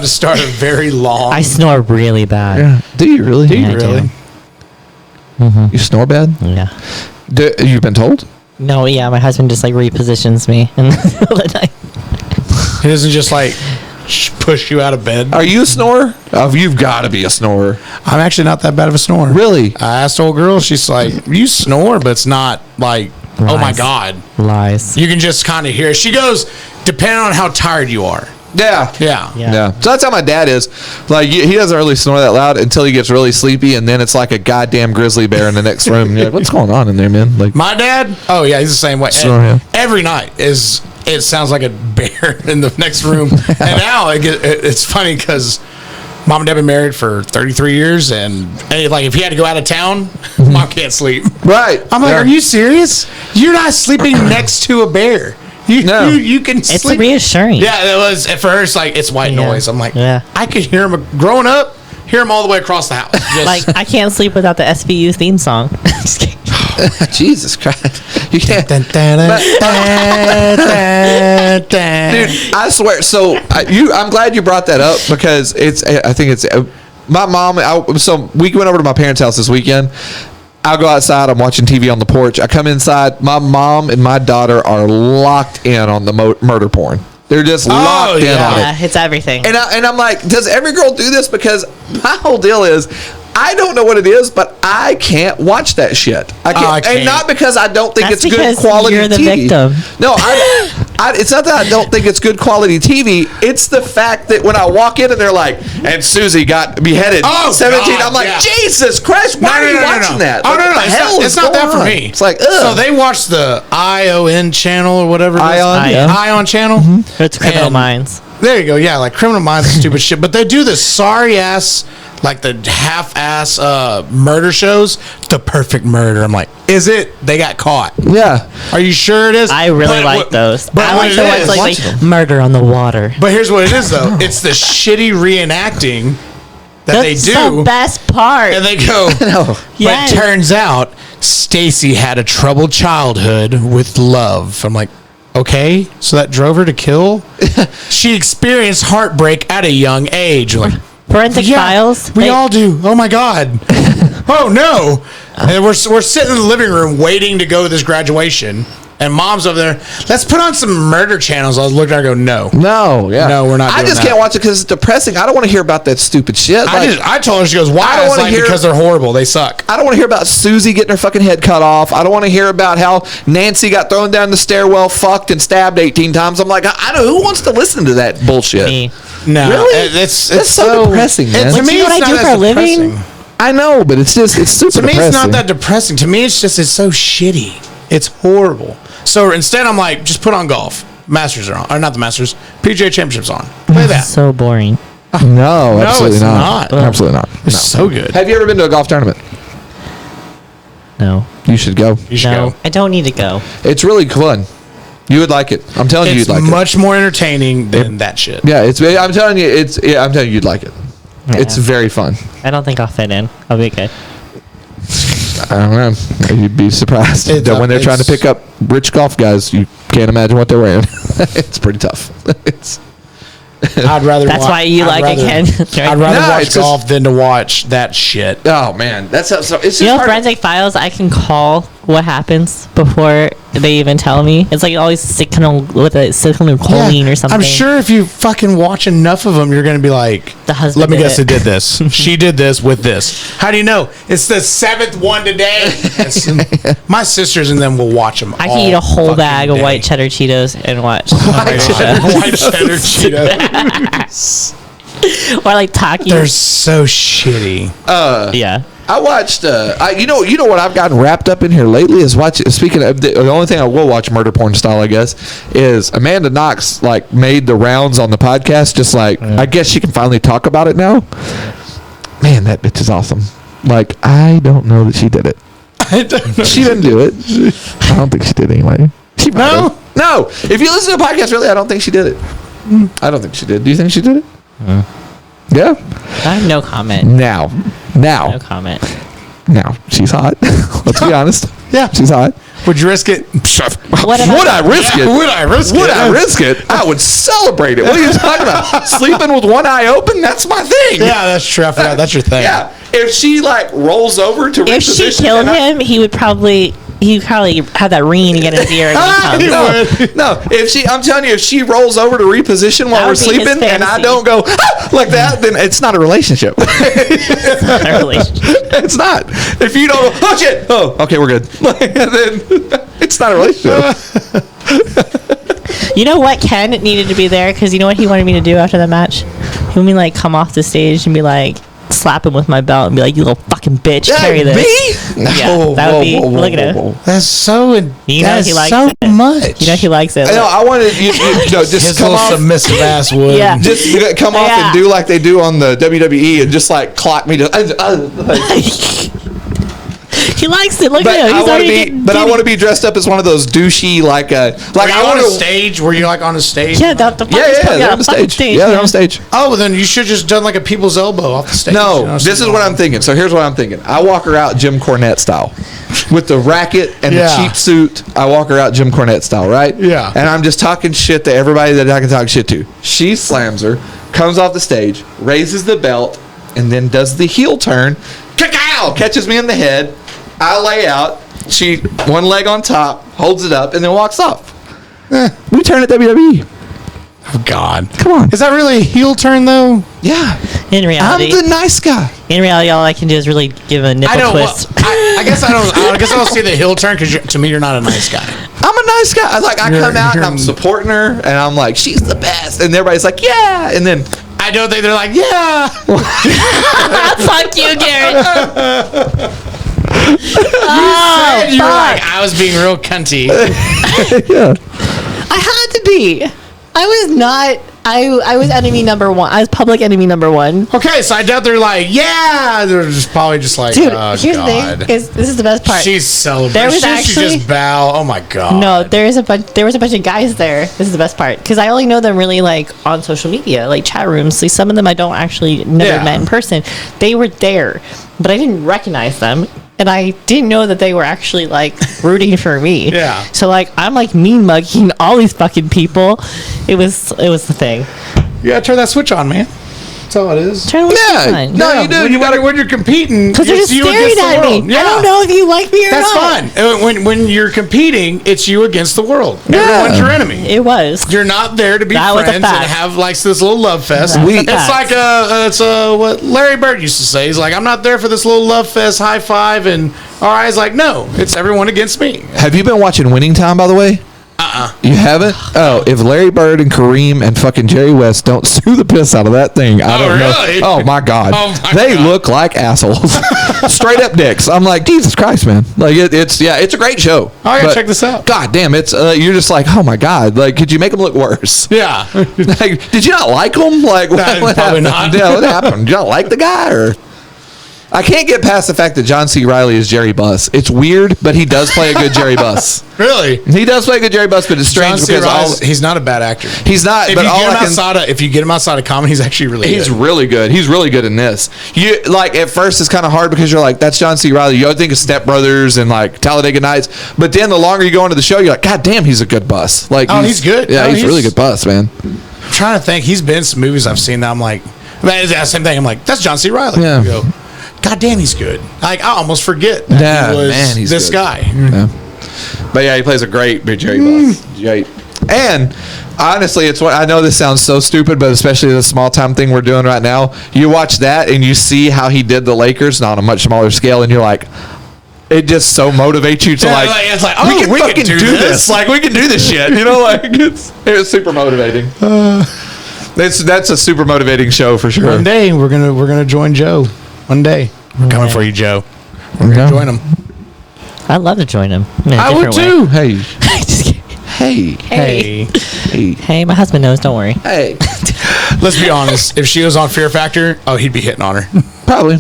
to start a very long. I snore really bad. yeah. Do you really? Yeah, I do. Mm-hmm. You snore bad? Yeah. You've been told? No, yeah, my husband just like repositions me in the middle of the night. He doesn't just like push you out of bed. Are you a snorer? Oh, you've got to be a snorer. I'm actually not that bad of a snorer. Really? I asked the old girl. She's like, you snore, but it's not like, oh my Lies. God. Lies. You can just kind of hear it. She goes, depending on how tired you are. Yeah. Yeah. Yeah. So that's how my dad is. Like, he doesn't really snore that loud until he gets really sleepy, and then it's like a goddamn grizzly bear in the next room. And you're like, what's going on in there, man? Like, My dad, oh yeah, he's the same way. Snore, yeah. Every night it sounds like a bear in the next room. And now it's funny because Mom and Dad have been married for 33 years, and like if he had to go out of town, Mom can't sleep. right. I'm like, Yeah. are you serious? You're not sleeping next to a bear. You can It's sleep. reassuring. Yeah, it was. For her, it's like, it's white Yeah. noise. I'm like, Yeah. I could hear him growing up, hear him all the way across the house. Just, Like, I can't sleep without the SVU theme song. Just kidding. Jesus Christ. You can't. dun, dun, dun, dun, dun, dun. Dude, I swear. So I'm glad you brought that up because I think it's my mom. So we went over to my parents' house this weekend. I'll go outside. I'm watching TV on the porch. I come inside. My mom and my daughter are locked in on the murder porn. They're just locked in on Yeah, it. it's everything. And I'm like, does every girl do this? Because my whole deal is, I don't know what it is, but I can't watch that shit. I can't. And not because I don't think That's it's good because quality you're the TV. victim. No, it's not that I don't think it's good quality TV. It's the fact that when I walk in and they're like, and Susie got beheaded 17, God, I'm like, yeah. Jesus Christ, why are you watching that? Oh, Like, no, what no, the hell it's is not that going for on? me. It's like, so ugh. they watch the ION channel or whatever it is. Ion, yeah. Ion channel. It's Criminal And- Minds. There you go. Yeah, like Criminal Minds and stupid shit. But they do the sorry ass, like the half-ass murder shows. The Perfect Murder. I'm like, is it? They got caught. Yeah. Are you sure it is? I really But like what- those. But I what like it the is- ones like Murder on the Water. But here's what it is, though. It's the shitty reenacting that That's they do. the best part. And they go, No. Yes. but it turns out Stacy had a troubled childhood with love. I'm like, okay, so that drove her to kill? She experienced heartbreak at a young age. Like, Forensic Files. we all do. Oh my God. Oh no. And we're sitting in the living room waiting to go to this graduation. And Mom's over there. Let's put on some murder channels. I was looking at her and go, no. No, yeah. No, we're not I doing just that. can't watch it because it's depressing. I don't want to hear about that stupid shit. I told her, she goes, I why? don't It's wanna like, hear- because they're horrible. They suck. I don't want to hear about Susie getting her fucking head cut off. I don't want to hear about how Nancy got thrown down the stairwell, fucked, and stabbed 18 times. I'm like, I don't. Who wants to listen to that bullshit? Me. No. Really? It's That's so depressing, man. To But me, you know what it's I do not for as a living? depressing. I know, but it's super To me, depressing. it's not that depressing. To me, it's so shitty. It's horrible. So instead, I'm like, just put on golf. Masters are on. Or not the Masters. PGA Championships on. Play that. So boring. No, absolutely it's not. not. Absolutely not. It's so good. Have you ever been to a golf tournament? No. You should go. You should No. go. I don't need to go. It's really fun. You would like it. I'm telling you, It's you'd like it. much more entertaining than that shit. Yeah, I'm telling you, I'm telling you, you'd like it. It's Yeah. very fun. I don't think I'll fit in. I'll be good. I don't know. You'd be surprised It's, that when they're trying to it's- pick up rich golf guys, you can't imagine what they're wearing. It's pretty tough. I'd rather. That's why you like it, Ken. I'd rather No, watch it's golf than to watch that shit. Oh man, that's how. So it's just You know, hard. Forensic Files, I can call what happens before they even tell me. It's like always sick kind of with a choline or something. I'm sure if you fucking watch enough of them, you're gonna be like, The husband let me did guess, it. who did this? She did this with this. How do you know? It's the 7th one today. My sisters and them will watch them. I can eat a whole bag of white cheddar Cheetos and watch white cheddar Cheetos. or like Takis. They're so shitty. Yeah. I watched. You know what I've gotten wrapped up in here lately is watching. Speaking of the only thing I will watch murder porn style, I guess, is Amanda Knox like made the rounds on the podcast. Just like I guess she can finally talk about it now. Man, that bitch is awesome. Like I don't know that she did it. She didn't do it. I don't think she did anyway. She might have. No. If you listen to the podcast, really, I don't think she did it. I don't think she did. Do you think she did it? Yeah. I have no comment. Now, No comment. now she's hot. Let's be honest. Yeah. She's hot. Would you risk it? What Would I risk it? Would I risk it? Would I risk it? I would celebrate it. What are you talking about? Sleeping with one eye open? That's my thing. Yeah, that's true. I forgot. That's your thing. Yeah. If she like rolls over to If she reposition killed and I- him, he'd probably have that ringing again in his ear. And he comes. No, if she, I'm telling you, if she rolls over to reposition while That we're would be his sleeping and I fantasy. don't go "Ah!" like that, then it's not a relationship. Not a relationship. It's not. If you don't, oh shit, oh okay, we're good. Then it's not a relationship. You know what? Ken needed to be there because you know what he wanted me to do after the match? He wanted me to like come off the stage and be like, slap him with my belt and be like, you little fucking bitch, carry this. Me? Yeah, that would be. Look at him. That's so. You know That's he likes so it. much. You know he likes it. No, I wanted you no, just His come little off. submissive ass would. Yeah. Just come off Yeah. and do like they do on the WWE and just like clock me to. Like, He likes it. Look but at him. I He's want already to be, getting but I giddy. want to be dressed up as one of those douchey like Are I you on want a to. stage? Were you like on a stage? Yeah, the Yeah, they're on the stage. Yeah, they're on stage. Oh, well, then you should just done like a people's elbow off the stage. No, you know, this is something what I'm like- thinking. So here's what I'm thinking. I walk her out Jim Cornette style. With the racket and Yeah. the cheap suit, I walk her out Jim Cornette style, right? Yeah. And I'm just talking shit to everybody that I can talk shit to. She slams her, comes off the stage, raises the belt, and then does the heel turn. Cacao! Catches me in the head. I lay out. She, one leg on top, holds it up, and then walks off. We turn at WWE. Oh, God. Come on. Is that really a heel turn, though? Yeah. In reality, I'm the nice guy. in reality, all I can do is really give a nipple I don't. twist. I guess I don't. I guess I don't see the heel turn because to me you're not a nice guy. I'm a nice guy. I You're- come out and you're- I'm supporting her, and I'm like, she's the best, and everybody's like, yeah, and then I don't think they're like, yeah. Fuck you, Garrett. And you were like, I was being real cunty. I had to be. I was not. I was enemy number one. I was public enemy number one. Okay, so I doubt they're like, yeah. They're just probably just like, Dude, oh, here's God. the thing. This is the best part. She's celebrating. There was She should actually- just bow. Oh my God. No, there was a bunch of guys there. This is the best part because I only know them really like on social media, like chat rooms. So some of them I don't actually never Yeah. met in person. They were there, but I didn't recognize them, and I didn't know that they were actually like rooting for me. Yeah. So like I'm like mean mugging all these fucking people. It was the thing. You gotta turn that switch on, man. That's all it is. Turn the Yeah. switch on. No, you do. When, You gotta. when you're competing, Because they're it's just you staring against the at me. world. Yeah. I don't know if you like me or That's not. fine. When you're competing, it's you against the world. Everyone's your enemy. It was. You're not there to be That was a friends and fact. have like this little love fest. That's We- a It's fact. like what Larry Bird used to say. He's like, I'm not there for this little love fest, high five, and our eyes like, no, it's everyone against me. Have you been watching Winning Time, by the way? You haven't? Oh, if Larry Bird and Kareem and fucking Jerry West don't sue the piss out of that thing, I don't really? know. Oh my God. Oh, my they God. look like assholes. Straight up dicks. I'm like, Jesus Christ, man. Like it's a great show. I gotta But check this out. God damn, it's you're just like, oh my God. Like, could you make them look worse? Yeah. Like, did you not like him? Like, what probably happened? not. Yeah, what happened? Did you not like the guy or? I can't get past the fact that John C. Reilly is Jerry Buss. It's weird, but he does play a good Jerry Buss. Really? He does play a good Jerry Buss, but it's John strange C. because Reilly, he's not a bad actor. he's not. If But you, all get him I can, if you get him outside of comedy, he's actually really he's good. really good. He's really good in this. You like at first it's kind of hard because you're like, that's John C. Reilly. You would think of Step Brothers and like Talladega Nights, but then the longer you go into the show, you're like, God damn, he's a good Buss. Like, Oh, he's good. Yeah, No, he's a really he's- good Buss, man. I'm trying to think. He's been in some movies I've seen that I'm like, that same thing. I'm like, that's John C. Reilly. Yeah. You go, God damn, he's good. Like, I almost forget that Yeah, he was man, he's this good. guy. Yeah. But yeah, he plays a great Big Jerry Boss. Great. And honestly, it's what I know this sounds so stupid, but especially the small time thing we're doing right now. You watch that and you see how he did the Lakers, not on a much smaller scale, and you're like, it just so motivates you to It's like, we oh, can we fucking can do do this. this. Like we can do this shit. You know, like it's super motivating. That's a super motivating show for sure. One day we're gonna join Joe. One day we're coming for you, Joe. We're gonna join him. I'd love to join him. In a I would different way. too. Hey, Just kidding. hey, Hey, hey, Hey, my husband knows. Don't worry. hey. let's be honest. If she was on Fear Factor, oh, he'd be hitting on her. Probably.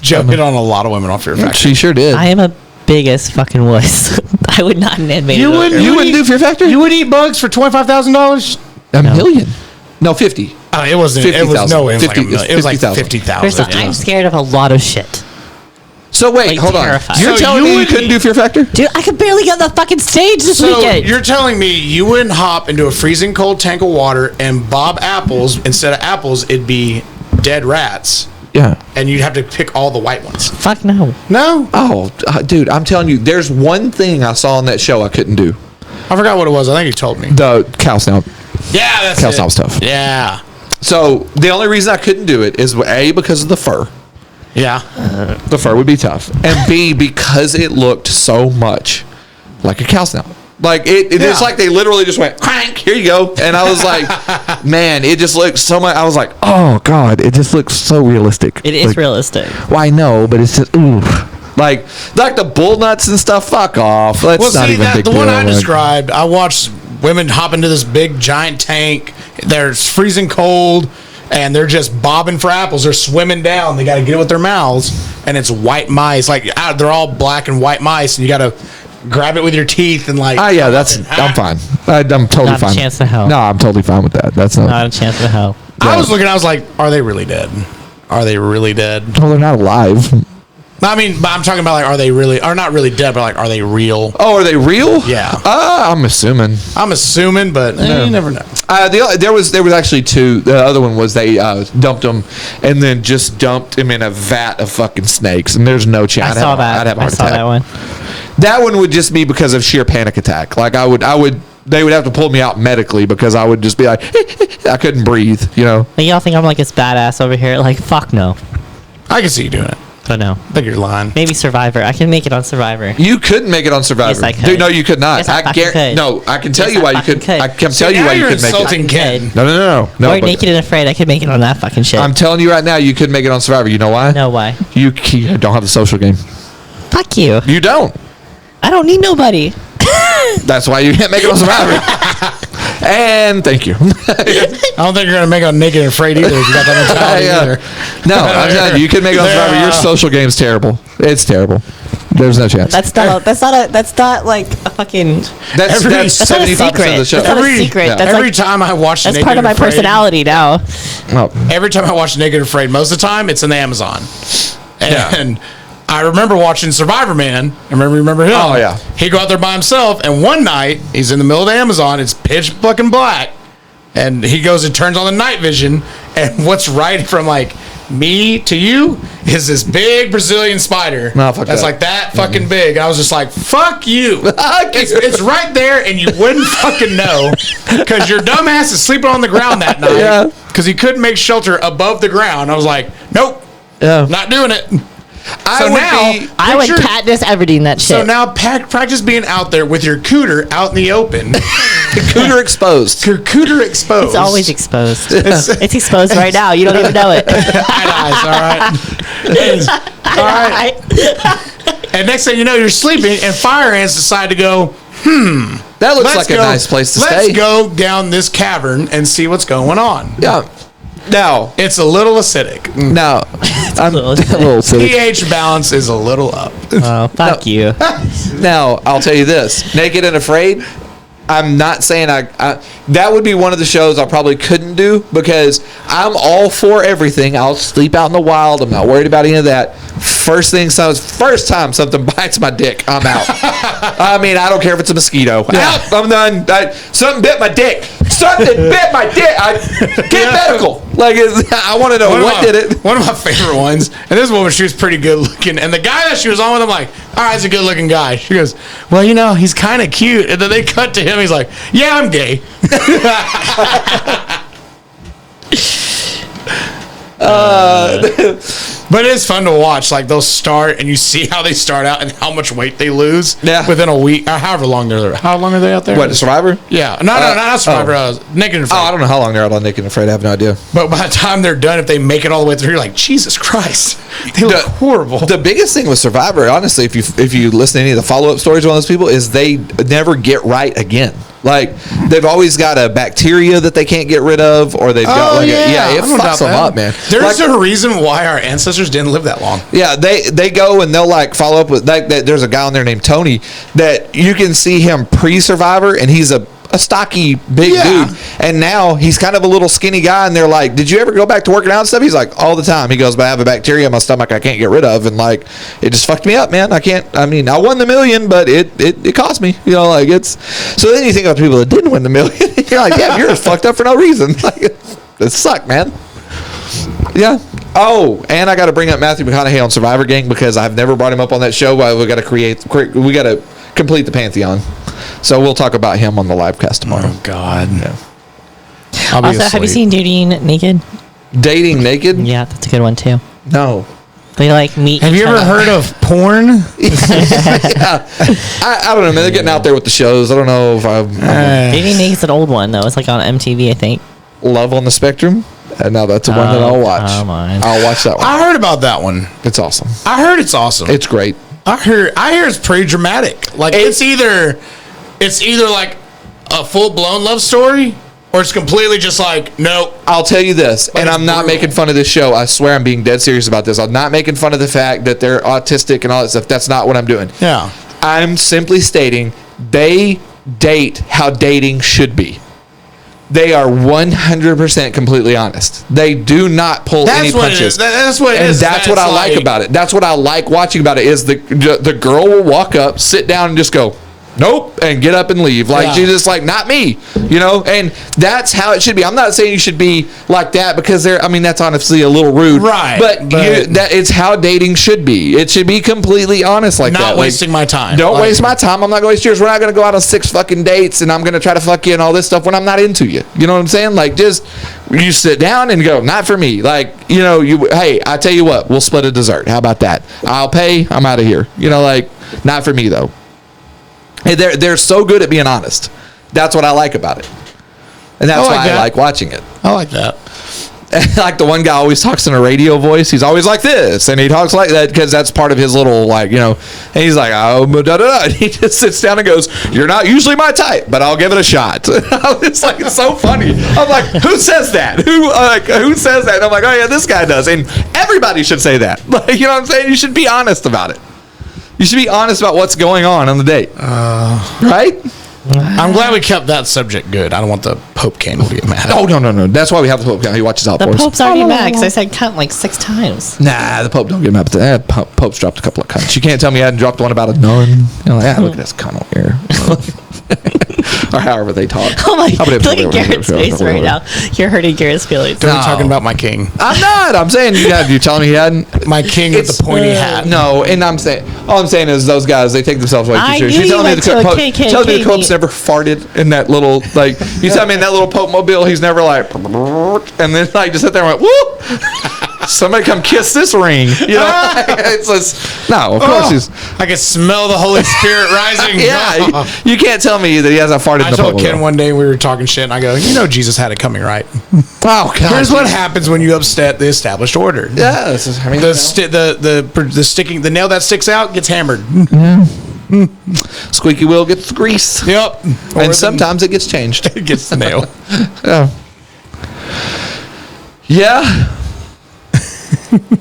Joe hit on a lot of women on Fear Factor. She sure did. I am a biggest fucking wuss. I would not admit You it. wouldn't- You wouldn't do Fear Factor? You would eat bugs for $25,000? A No. million? No, 50. It wasn't. It was 50,000. no way. It was like a 50, million. It was like 50,000. 50,000. First, I'm scared of a lot of shit. So wait, Like, hold on. terrified. You're So telling you me you would couldn't be- do Fear Factor? Dude, I could barely get on the fucking stage this So weekend. you're telling me you wouldn't hop into a freezing cold tank of water and bob apples instead of apples? It'd be dead rats, Yeah. and you'd have to pick all the white ones. Fuck no. No, Oh, dude, I'm telling you, there's one thing I saw on that show I couldn't do. I forgot what it was. I think you told me. The cow snout. Yeah, that's Cow it. snout stuff. Yeah, So the only reason I couldn't do it is A, because of the fur. yeah. The fur would be tough. And B, because it looked so much like a cow snout. Like it's Yeah. like they literally just went crank, here you go. And I was like, man, it just looked so much. I was like, oh God, it just looks so realistic. It is Like, realistic. Well, I know, but it's just ooh. Like the bull nuts and stuff, fuck off. That's Well, not see, even a that big the deal. one I Like, described, I watched women hop into this big giant tank. They're freezing cold, and they're just bobbing for apples. They're swimming down. They got to get it with their mouths, and it's white mice. Like they're all black and white mice, and you got to grab it with your teeth and like. yeah, I'm fine. I'm totally Not a fine. chance in hell. No, I'm totally fine with that. That's not. Not a chance in hell. I was looking. I was like, are they really dead? Are they really dead? well, they're not alive. I mean, but I'm talking about like, are they really? Are not really dead, but like, are they real? Oh, are they real? Yeah. I'm assuming. I'm assuming, but you never know. There was actually two. The other one was they dumped them and then just dumped him in a vat of fucking snakes, and there's no chance. I saw that. I'd have a I heart saw attack. that one. That one would just be because of sheer panic attack. Like I would. They would have to pull me out medically because I would just be like, I couldn't breathe. You know. Like, y'all think I'm like this badass over here? Like, fuck no. I can see you doing it. But no. I think you're lying. Maybe Survivor. I can make it on Survivor. You couldn't make it on Survivor. Yes, I could. Dude, no, you could not. Yes, I fucking could. No, I can tell Yes, you I why you fucking could. could. I can See, tell you now why you you're couldn't make insulting it. Ken. No. Or but Naked and Afraid. I could make it on that fucking shit. I'm telling you right now, you couldn't make it on Survivor. You know why? No, why? You don't have the social game. Fuck you. You don't. I don't need nobody. That's why you can't make it on Survivor. And thank you. I don't think you're gonna make it on Naked and Afraid either. If you got that mentality either. No, I'm telling you, you can make it on Survivor. Your social game's terrible. It's terrible. There's no chance. That's not like a fucking. That's not a 75% of the show. That's not a Every- secret. yeah. That's Every like, time I watch that's Naked part of and my Afraid, personality now. Oh, Every time I watch Naked and Afraid, most of the time it's in the Amazon. And I remember watching Survivor Man. I remember him. Oh, yeah. He'd go out there by himself, and one night he's in the middle of the Amazon. It's pitch fucking black, and he goes and turns on the night vision, and what's right from like me to you is this big Brazilian spider. No, fuck that's that. like that fucking big. I was just like, fuck you. It's right there, and you wouldn't fucking know because your dumbass is sleeping on the ground that night Yeah. because he couldn't make shelter above the ground. I was like, nope, yeah. not doing it. I So would now, be- I would picture- Katniss Everdeen that shit. So now practice being out there with your cooter out in the open. cooter exposed. Your cooter exposed. it's always exposed. It's- It's exposed right now. You don't even know it. eyes, all right. And next thing you know, you're sleeping, and fire ants decide to go, That looks like a nice place to let's stay. go down this cavern and see what's going on. Yeah. Now, It's a little acidic. I'm little a little silly. pH balance is a little up. Oh, fuck you. Now, I'll tell you this: Naked and Afraid. I'm not saying I. That would be one of the shows I probably couldn't do because I'm all for everything. I'll sleep out in the wild. I'm not worried about any of that. First time something bites my dick, I'm out. I mean, I don't care if it's a mosquito. Out. I'm done. Something bit my dick. Something bit my dick. Get medical. Like, I want to know what did it. One of my favorite ones, and this woman, she was pretty good looking. And the guy that she was on with, I'm like, all right, he's a good looking guy. She goes, well, you know, he's kind of cute. And then they cut to him. He's like, yeah, I'm gay. But it is fun to watch. Like, they'll start, and you see how they start out and how much weight they lose within a week, or however long they're. How long are they out there? What, Survivor? Yeah, no, not Survivor. Naked and Afraid. I don't know how long they're out on Naked and Afraid. I have no idea. But by the time they're done, if they make it all the way through, you're like, Jesus Christ, they look horrible. The biggest thing with Survivor, honestly, if you listen to any of the follow up stories of those people, is they never get right again. Like, they've always got a bacteria that they can't get rid of, or they've got it fucks them up, man. There's a reason why our ancestors didn't live that long. Yeah, they go and they'll like follow up with there's a guy on there named Tony that you can see him pre-Survivor, and he's a stocky big dude, and now he's kind of a little skinny guy, and they're like, did you ever go back to working out and stuff? He's like, all the time. He goes, but I have a bacteria in my stomach I can't get rid of, and like, it just fucked me up, man. I won the $1 million, but it cost me, you know, like, it's. So then you think about the people that didn't win the $1 million. You're like, yeah, you're just fucked up for no reason. Like, it sucked, man. Yeah. Oh, and I got to bring up Matthew McConaughey on Survivor Gang, because I've never brought him up on that show. We got to complete the Pantheon. So we'll talk about him on the live cast tomorrow. Oh, God. Yeah. Also, have you seen Dating Naked? Dating Naked? Yeah, that's a good one, too. No. They, like, meet. Have you ever heard of porn? Yeah. I don't know, man. They're getting out there with the shows. I don't know if Dating Naked's an old one, though. It's, like, on MTV, I think. Love on the Spectrum? No, that's the one that I'll watch. I'll watch that one. I heard about that one. It's awesome. I heard it's awesome. It's great. I hear it's pretty dramatic. Like, it's either like a full-blown love story, or it's completely just like, no. I'll tell you this, and I'm not making fun of this show. I swear I'm being dead serious about this. I'm not making fun of the fact that they're autistic and all that stuff. That's not what I'm doing. Yeah. I'm simply stating they date how dating should be. They are 100% completely honest. They do not pull any punches. That's what it is. And that's what I like about it. That's what I like watching about it, is the girl will walk up, sit down, and just go, nope, and get up and leave. Like, she's just like, not me, you know? And that's how it should be. I'm not saying you should be like that, because that's honestly a little rude. Right. But it's how dating should be. It should be completely honest like that. Not wasting my time. Don't waste my time. I'm not going to waste yours. We're not going to go out on 6 fucking dates, and I'm going to try to fuck you and all this stuff when I'm not into you. You know what I'm saying? Like, just, you sit down and go, not for me. Like, you know, hey, I tell you what, we'll split a dessert. How about that? I'll pay. I'm out of here. You know, like, not for me, though. Hey, they're so good at being honest. That's what I like about it. And that's why I like watching it. I like that. Like, the one guy always talks in a radio voice. He's always like this, and he talks like that because that's part of his little, like, you know. And he's like, oh, da da da. And he just sits down and goes, "You're not usually my type, but I'll give it a shot." It's like, it's so funny. I'm like, who says that? Who says that? And I'm like, oh yeah, this guy does. And everybody should say that. Like, you know what I'm saying? You should be honest about it. You should be honest about what's going on the date. Right? I'm glad we kept that subject good. I don't want the Pope Candle to get mad. Oh, no. That's why we have the Pope. He watches out for us. The Pope's already mad because I said cunt like 6 times. Nah, the Pope don't get mad. But Pope's dropped a couple of cunts. You can't tell me he hadn't dropped one about a nun. You're like, look at this cunt over here. Or however they talk. Oh my God. Look at Garrett's face right now. You're hurting Garrett's feelings. Don't be talking about my king. I'm not. I'm saying, you're telling me he hadn't? My king with the pointy hat. No, and all I'm saying is those guys, they take themselves way too serious. You're telling me the Pope's never farted in that little, like, you tell me in that little Pope mobile, he's never like, and then like just sit there and went, whoop. Somebody come kiss this ring. You know, it's just, no, of course he's. I can smell the Holy Spirit rising. Yeah, you can't tell me that he hasn't farted. I told Ken one day we were talking shit, and I go, you know, Jesus had it coming, right? Oh God! Here's what happens when you upset the established order. Yeah, the nail that sticks out gets hammered. Yeah. Squeaky wheel gets the grease. Yep. And sometimes it gets changed. It gets the nail. Yeah.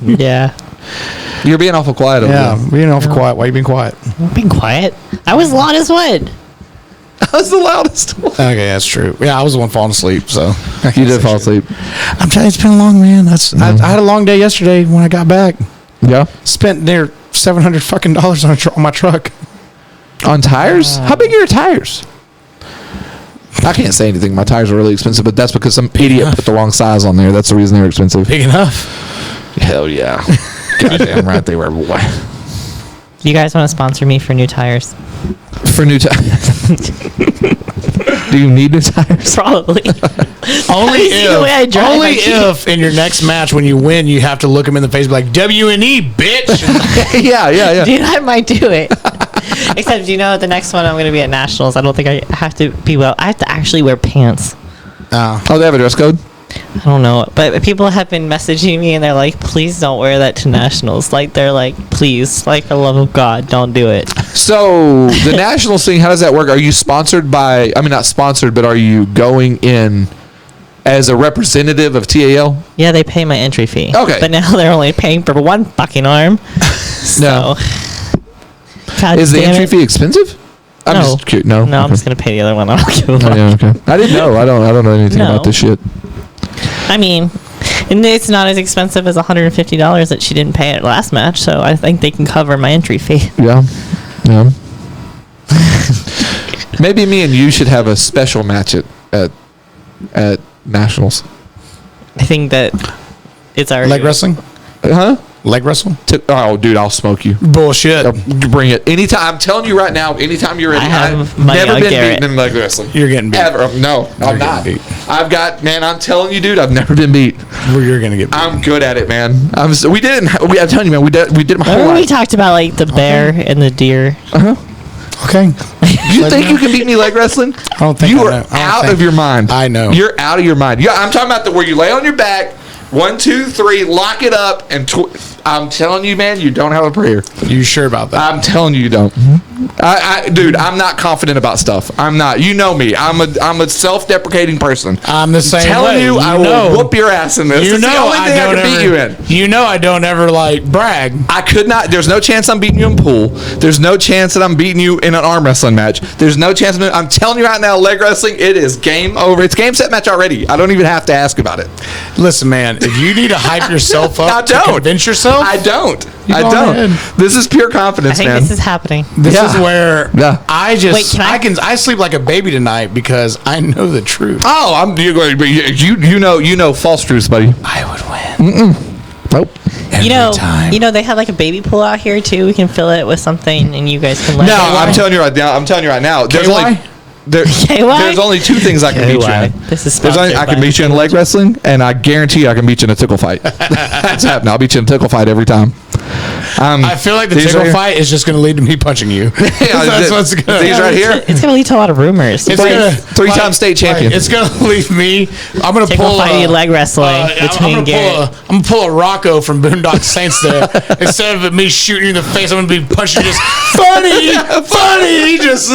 Yeah. You're being awful quiet over there. Being awful quiet. Why are you being quiet? I'm being quiet. I was the loudest one. I was the loudest one. Okay, that's true. Yeah, I was the one falling asleep, so. You did fall asleep. I'm telling you, it's been a long, man. I had a long day yesterday when I got back. Yeah. Spent near $700 fucking dollars on my truck. On tires? How big are your tires? I can't say anything. My tires are really expensive, but that's because some idiot put the wrong size on there. That's the reason they're expensive. Big enough. Hell yeah. Goddamn right they were, boy. You guys want to sponsor me for new tires? For new tires. Do you need new tires? Probably. Only See the way I drive, only I can't. if in your next match when you win, you have to look him in the face and be like, W&E, bitch. yeah. Dude, I might do it. Except, the next one I'm going to be at Nationals. I don't think I have to be I have to actually wear pants. Oh. Oh, they have a dress code? I don't know. But people have been messaging me and they're like, please don't wear that to Nationals. Like, they're like, please, like, for the love of God, don't do it. So, the Nationals thing, how does that work? Are you sponsored by, not sponsored, but are you going in as a representative of TAL? Yeah, they pay my entry fee. Okay. But now they're only paying for one fucking arm. No. God Is the damn entry it. fee expensive? I'm No. just curious. No? No, I'm Okay. just going to pay the other one. I don't give a Oh, fuck. yeah, okay. I didn't know. I don't know anything No. about this shit. I mean, and it's not as expensive as $150 that she didn't pay at last match, so I think they can cover my entry fee. Yeah. Maybe me and you should have a special match at Nationals. I think that it's already... Leg wrestling? Huh? Leg wrestle? Oh, dude, I'll smoke you. Bullshit. Bring it. Anytime. I'm telling you right now, anytime you're ready. I have I've money never on been Garrett. beaten in leg wrestling. You're getting beat. Ever. No, I'm You're not. getting beat. I'm telling you, dude, I've never been beat. Well, you're going to get beat. I'm good at it, man. I'm telling you, man, we did my whole Remember we life. talked about, like, the bear and the deer? Okay. You think you can beat me leg wrestling? I don't think you I are know. I don't out think- of your mind. I know. You're out of your mind. Yeah, I'm talking about where you lay on your back, 1, 2, 3, lock it up, and I'm telling you, man, you don't have a prayer. You sure about that? I'm telling you, you don't. Dude, I'm not confident about stuff. I'm not. You know me. I'm a self-deprecating person. I'm the same telling way. you, I will whoop your ass in this. You It's know the only I thing I don't can beat ever. you in. You know I don't ever brag. I could not. There's no chance I'm beating you in pool. There's no chance that I'm beating you in an arm wrestling match. There's no chance. I'm telling you right now, leg wrestling, it is game over. It's game set match already. I don't even have to ask about it. Listen, man, if you need to hype yourself up I to don't. convince yourself, I don't. You I go don't. ahead. This is pure I confidence, think man. this is happening. this Yeah. is where Yeah. I just Wait, can I- I sleep like a baby tonight because I know the truth. Oh, you know false truths, buddy. I would win. Nope. Every time. They have like a baby pool out here too. We can fill it with something, and you guys can let No, it I'm run. telling you right now. There's KY? only there's only 2 things I can beat you KY. in. This is There's only, sponsored I can by beat you in leg wrestling, and I guarantee you I can beat you in a tickle fight. That's happening. I'll beat you in a tickle fight every time. I feel like the these tickle right here- fight is just going to lead to me punching you. Yeah, That's what's going to these right here. It's gonna lead to a lot of rumors. It's Like, gonna 3-time state champion. It's gonna leave me. I'm gonna Tickle pull fighty a leg wrestling I'm between gonna Garrett. I'm gonna pull a Rocco from Boondock Saints there. Instead of me shooting you in the face, I'm gonna be punching you just funny, just.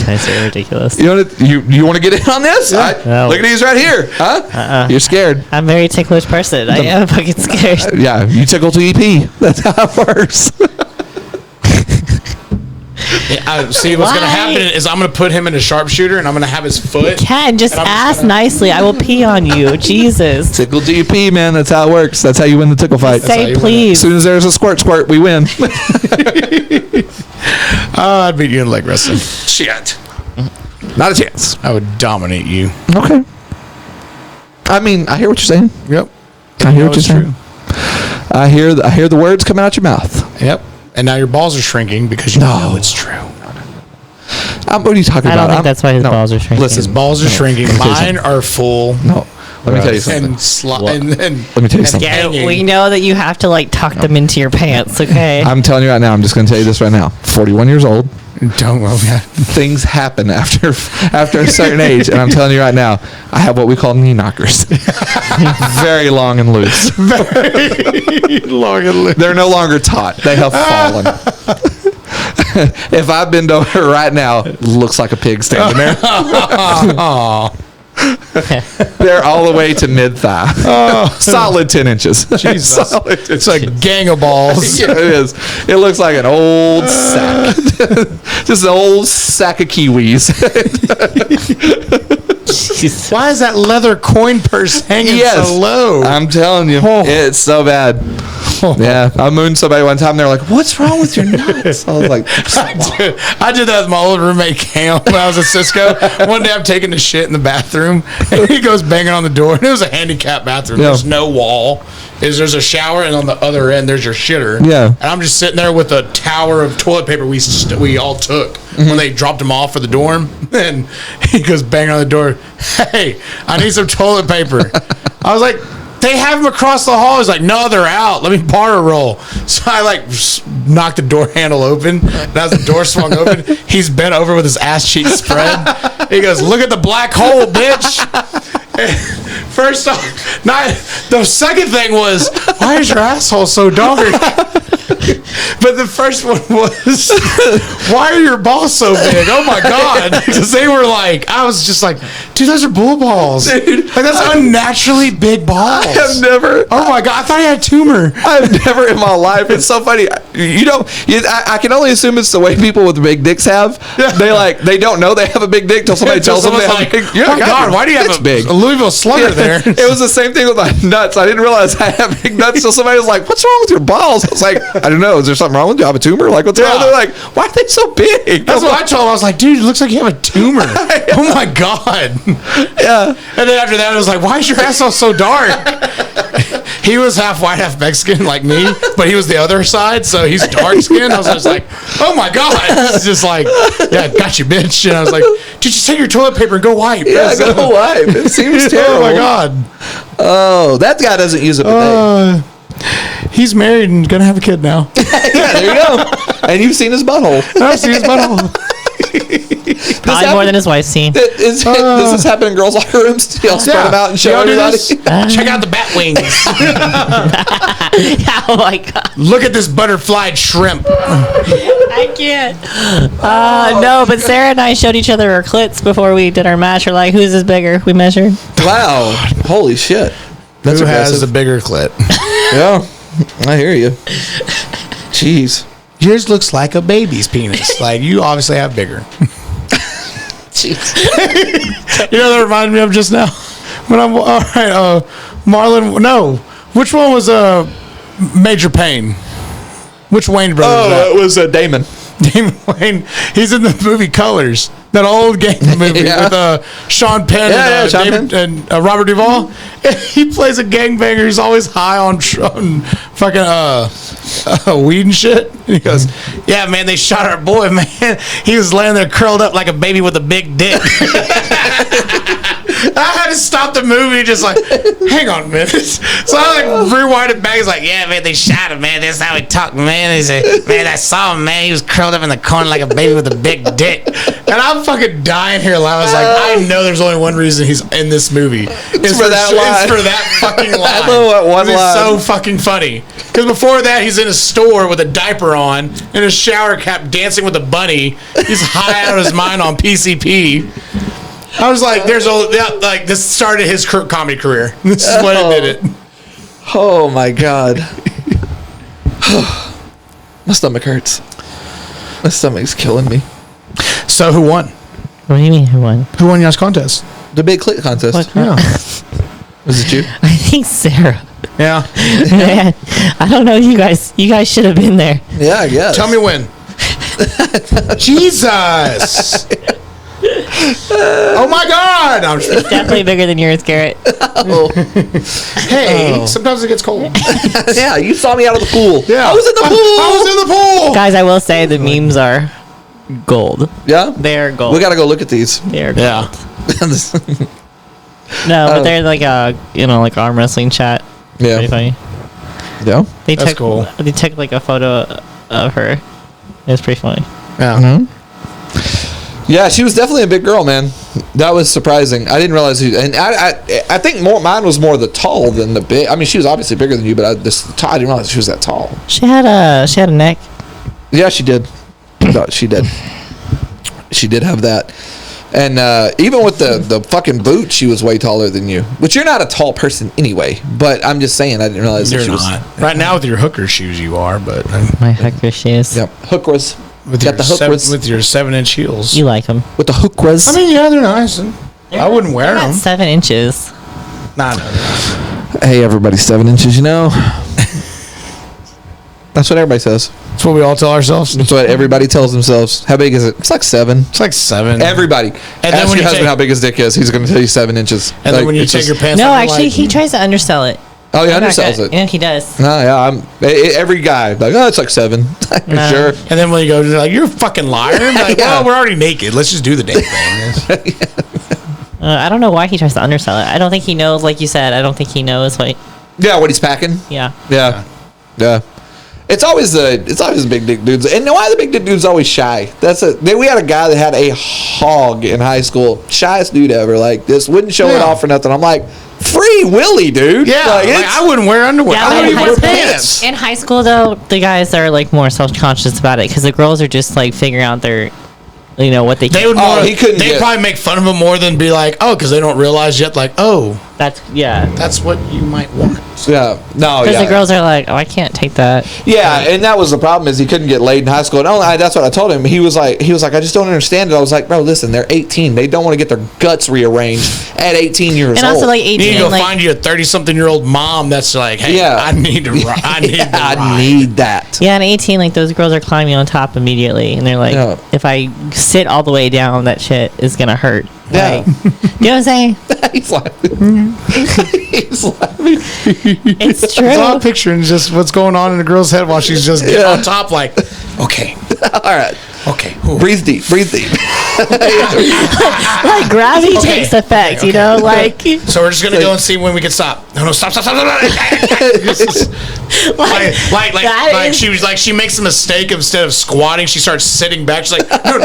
Guys are ridiculous. You want to get in on this? No. Look at these right here. Huh? You're scared. I'm a very ticklish person. I am fucking scared. Yeah, you tickle to EP. That's how it works. See, what's gonna Why? happen is I'm gonna put him in a sharpshooter, and I'm gonna have his foot. Ken, just And I'm just ask gonna- nicely. I will pee on you. Jesus. Tickle to EP, man. That's how it works. That's how you win the tickle fight. how Say you win it. As please. soon as there's a squirt, we win. I'd beat you in leg wrestling. Shit. Not a chance. I would dominate you. Okay. I mean, I hear what you're saying. Yep. I hear know what you're it's saying. I hear the words coming out your mouth. Yep. And now your balls are shrinking because you No. know it's true. What are you talking I about? don't think that's why his balls are shrinking. His Listen, balls are shrinking. Let me tell you Mine are full. no. Let me tell you something. And, Let me tell you something. Garrett, we know that you have to like tuck them into your pants, okay? I'm telling you right now. I'm just going to tell you this right now. 41 years old. don't. Oh, yeah. Things happen after a certain age, and I'm telling you right now, I have what we call knee knockers. Very long and loose. Long and loose. They're no longer taut. They have fallen. If I bend over right now, it looks like a pig standing there. They're all the way to mid-thigh. Solid 10 inches. Jesus. Solid 10 It's like a gang of balls. Yeah, it is. It looks like an old sack. Just an old sack of kiwis. Jeez. Why is that leather coin purse hanging so low? I'm telling you, it's so bad. Yeah, I mooned somebody one time. They're like, "What's wrong with your nuts?" I was like, I did that with my old roommate Cam when I was at Cisco. One day I'm taking a shit in the bathroom, and he goes banging on the door. And it was a handicapped bathroom. Yeah. There's no wall. There's a shower, and on the other end there's your shitter. Yeah. And I'm just sitting there with a tower of toilet paper we all took when they dropped them off for the dorm. And he goes banging on the door. Hey, I need some toilet paper. I was like, they have them across the hall. He's like, no, they're out. Let me borrow a roll. So I knocked the door handle open. And as the door swung open, he's bent over with his ass cheek spread. He goes, look at the black hole, bitch. First off, the second thing was, why is your asshole so dark? But the first one was, why are your balls so big? Oh my God. Because they were like, I was just like, dude, those are bull balls. Dude, like, that's unnaturally big balls. I have never. Oh my God, I thought he had a tumor. I've never in my life. It's so funny. I can only assume it's the way people with big dicks have. They don't know they have a big dick till somebody tells them they have a big. Oh my God, why do you have a Louisville Slugger there? It was the same thing with my nuts. I didn't realize I have big nuts till somebody was like, "What's wrong with your balls?" I was like, "I don't know. Is there something wrong with you? I have a tumor? Like, what's wrong?" They're like, "Why are they so big?" That's what I told him. I was like, "Dude, it looks like you have a tumor." Oh my God. Yeah. And then after that, it was like, "Why is your asshole so dark?" He was half white, half Mexican, like me, but he was the other side, so he's dark skinned. I was just like, "Oh my God!" It's just like, "Yeah, got you, bitch." And I was like, "Dude, just take your toilet paper and go wipe." Yeah, go wipe. It seems terrible. Oh my God. Oh, that guy doesn't use a bidet. He's married and gonna have a kid now. Yeah, there you go. And you've seen his butthole. I've seen his butthole. Probably more than his wife's seen. Does this happen in girls' locker rooms? Do y'all spread them out and show everybody? Check out the bat wings. Oh my God. Look at this butterfly shrimp. I can't. No, but Sarah and I showed each other our clits before we did our match. We're like, whose is bigger? We measured. Wow. Holy shit. That's Who impressive. has the bigger clit? Yeah. I hear you. Jeez. Yours looks like a baby's penis. Like, you obviously have bigger. Jeez. You know what that reminded me of just now? When I'm, all right, Marlon, no. Which one was Major Payne? Which Wayne brother was that? It was Damon. Damon Wayne. He's in the movie Colors. That old gangster movie with Sean Penn and Robert Duvall. He plays a gangbanger. He's always high on fucking weed and shit. And he goes, "Yeah, man, they shot our boy, man. He was laying there curled up like a baby with a big dick." I had to stop the movie, just like, hang on a minute. So I rewind it back. He's like, "Yeah, man, they shot him, man. That's how he talked, man." He said, "Man, I saw him, man. He was curled up in the corner like a baby with a big dick." And I'm fucking dying here. I was like, I know there's only one reason he's in this movie. It's for that line. It's for that fucking line. I know what one line. It's so fucking funny. Because before that, he's in a store with a diaper on and a shower cap dancing with a bunny. He's high out of his mind on PCP. I was like, this started his comedy career. This is what it did it. Oh my God. My stomach hurts. My stomach's killing me. So who won? What do you mean, who won? Who won y'all's contest? The big clit contest. What? Yeah. Was it you? I think Sarah. Yeah. Man, I don't know. You guys should have been there. Yeah, I guess. Tell me when. Jesus. Oh my God. I'm just, Definitely bigger than yours, Garrett. hey, sometimes it gets cold. Yeah, you saw me out of the pool. Yeah. I was in the pool. I was in the pool. Guys, I will say the memes are gold. Yeah? They're gold. We got to go look at these. They're gold. Yeah. No, but they're like like arm wrestling chat. Yeah. Pretty funny. Yeah. That's cool. They took like a photo of her. It was pretty funny. Yeah. Mm-hmm. Yeah, she was definitely a big girl, man. That was surprising. I didn't realize who. And I think mine was more the tall than the big. I mean, she was obviously bigger than you, but I didn't realize she was that tall. She had a neck. Yeah, she did. She did. She did have that. And even with the fucking boot, she was way taller than you. Which you're not a tall person anyway. But I'm just saying, I didn't realize that she was. Right now with your hooker shoes, you are, but My hooker shoes. Yep, hook was. with Got the hook was with your 7-inch heels. You like them? with the hook was. I mean, yeah, they're nice. I wouldn't wear They're not them. 7 inches. Nah, no. Hey, everybody, 7 inches, you know. That's what everybody says. That's what we all tell ourselves. That's what everybody tells themselves. How big is it? It's like 7. It's like 7. Everybody. then Ask when your you husband take- how big his dick is. He's going to tell you 7 inches. And then when you it's take just- your pants No, off, you're actually, like, he tries to undersell it. Oh, he I'm not undersells gonna- it. Yeah, he does. No, yeah, every guy like, oh, it's like 7. No. Sure. and then when you go, you're like, you're a fucking liar. I'm like, Yeah. well, we're already naked. Let's just do the damn thing. I don't know why he tries to undersell it. I don't think he knows, like you said. I don't think he knows what. Yeah, what he's packing. Yeah. Yeah. It's always the big dick dudes, and why the big dick dudes always shy. We had a guy that had a hog in high school, shyest dude ever. Like this, wouldn't show it off for nothing. I'm like, free Willy, dude. Yeah, like, I wouldn't wear underwear. Yeah, I but wouldn't in even wear high school- pants. In high school, though, the guys are like more self-conscious about it because the girls are just like figuring out their, what they. They would. Oh, More, he couldn't They'd get- probably make fun of him more than be like, oh, because they don't realize yet. Like, oh, That's that's what you might want. Yeah. No. Because Yeah. the girls are like, oh, I can't take that. Yeah, and that was the problem is he couldn't get laid in high school. And that's what I told him. He was like, I just don't understand it. I was like, bro, listen, they're 18. They don't want to get their guts rearranged at 18 years And old. also, like You need to 18, go like find you a 30-something-year-old mom that's like, hey, Yeah. I need to. I need. yeah, to I ride. need that. yeah, and 18, like those girls are climbing on top immediately, and they're like, Yeah. if I sit all the way down, that shit is gonna hurt. Yeah. Like, you know what I'm saying? He's laughing. He's laughing. It's true. It's all picturing just what's going on in the girl's head while she's just getting on top. Like, okay, All right. okay, ooh. Breathe deep. Breathe deep. Like gravity Okay. takes effect, you know, like So we're just gonna go and see when we can stop. No, stop. It's just- like that is- she was like she makes a mistake instead of squatting, she starts sitting back. She's like, no.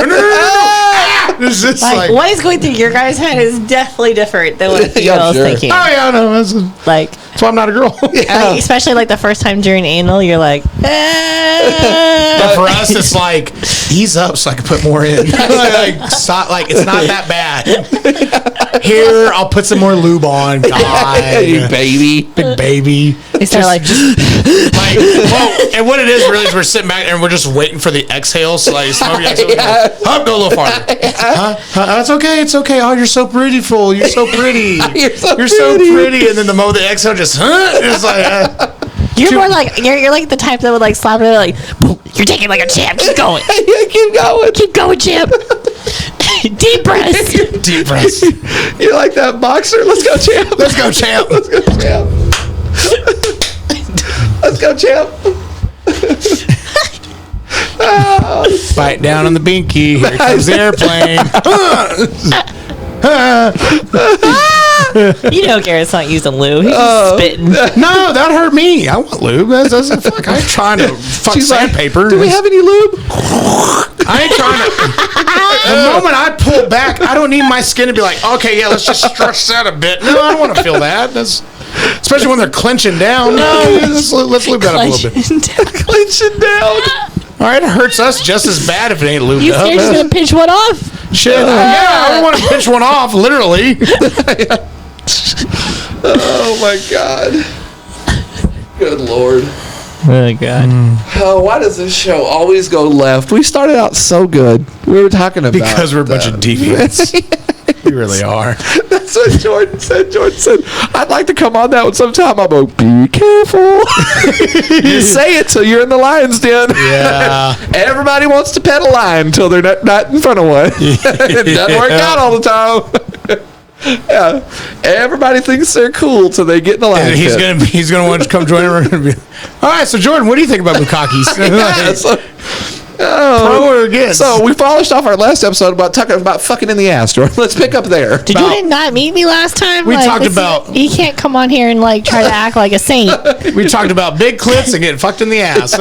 It's just like what is going through your guys' head is definitely different than what the Yeah, girl's sure. thinking. oh yeah, no, that's Like, why I'm not a girl. like, especially like the first time during anal, you're like, But for us, it's like ease up so I can put more in. like stop, like it's not that bad. Here, I'll put some more lube on. God, Hey, baby. big baby. they start like, Like, well, and what it is really is we're sitting back and we're just waiting for the exhale. So like, smoke your exhale. Yeah. Huh, go a little farther. Huh? It's okay. It's okay. Oh, you're so beautiful. You're so pretty. You're so so pretty. pretty. And then the moment the exhale just, it's like, you're more like, you're like the type that would like slap it like, boom, you're taking like a champ, keep going, Yeah, keep going. keep going, champ. Deep breaths. deep breaths. You're like that boxer. Let's go, champ. Let's go, champ. Let's go, champ. Let's go, champ. Bite down on the binky. Here comes the airplane. You know Garrett's not using lube. He's just spitting. No, that hurt me. I want lube. That's fuck. I ain't trying to fuck She's like, sandpaper. do we have any lube? I ain't trying to. The moment I pull back, I don't need my skin to be like, okay, yeah, let's just stretch that a bit. No, I don't want to feel that. That's especially when they're clenching down. No, let's lube that up a little bit. Clenching down. All right, it hurts us just as bad if it ain't lubed You up. scared she's gonna pinch one off? Shit. Yeah, I don't want to pinch one off, literally. Oh my god. Good lord. Oh god. Oh, why does this show always go left? We started out so good. We were talking about Because we're a bunch of deviants. We really are. That's what Jordan said. Jordan said, I'd like to come on that one sometime. I'm like, be careful. You say it till you're in the lion's den. Yeah. Everybody wants to pet a lion until they're not in front of one. It doesn't work out all the time. Yeah. Everybody thinks they're cool till they get in the lion And he's gonna want to come join. We're gonna be, all right. So Jordan, what do you think about Bukakis? Yeah, so- Pro or against? So we polished off our last episode about talking about fucking in the ass, Jordan. Let's pick up there. Did you not meet me last time? We talked this is- about- You can't come on here and like try to act like a saint. We talked about big clits and getting fucked in the ass.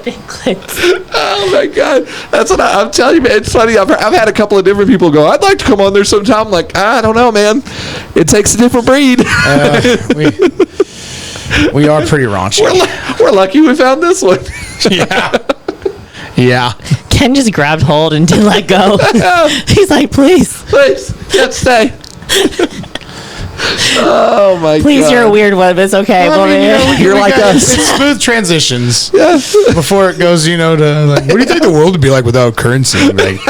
Big clits. Oh my god, that's what I'm telling you, man. It's funny. I've had a couple of different people go, I'd like to come on there sometime. I'm like, I don't know, man. It takes a different breed. We are pretty raunchy. We're lucky we found this one. Yeah. Yeah. Ken just grabbed hold and didn't let go. He's like, please. Please, let's stay. Oh my god. Please, you're a weird one, but it's okay. Well, I mean, You're we like got- us. It's smooth transitions. Before it goes, to like, what do you think the world would be like without currency? Like,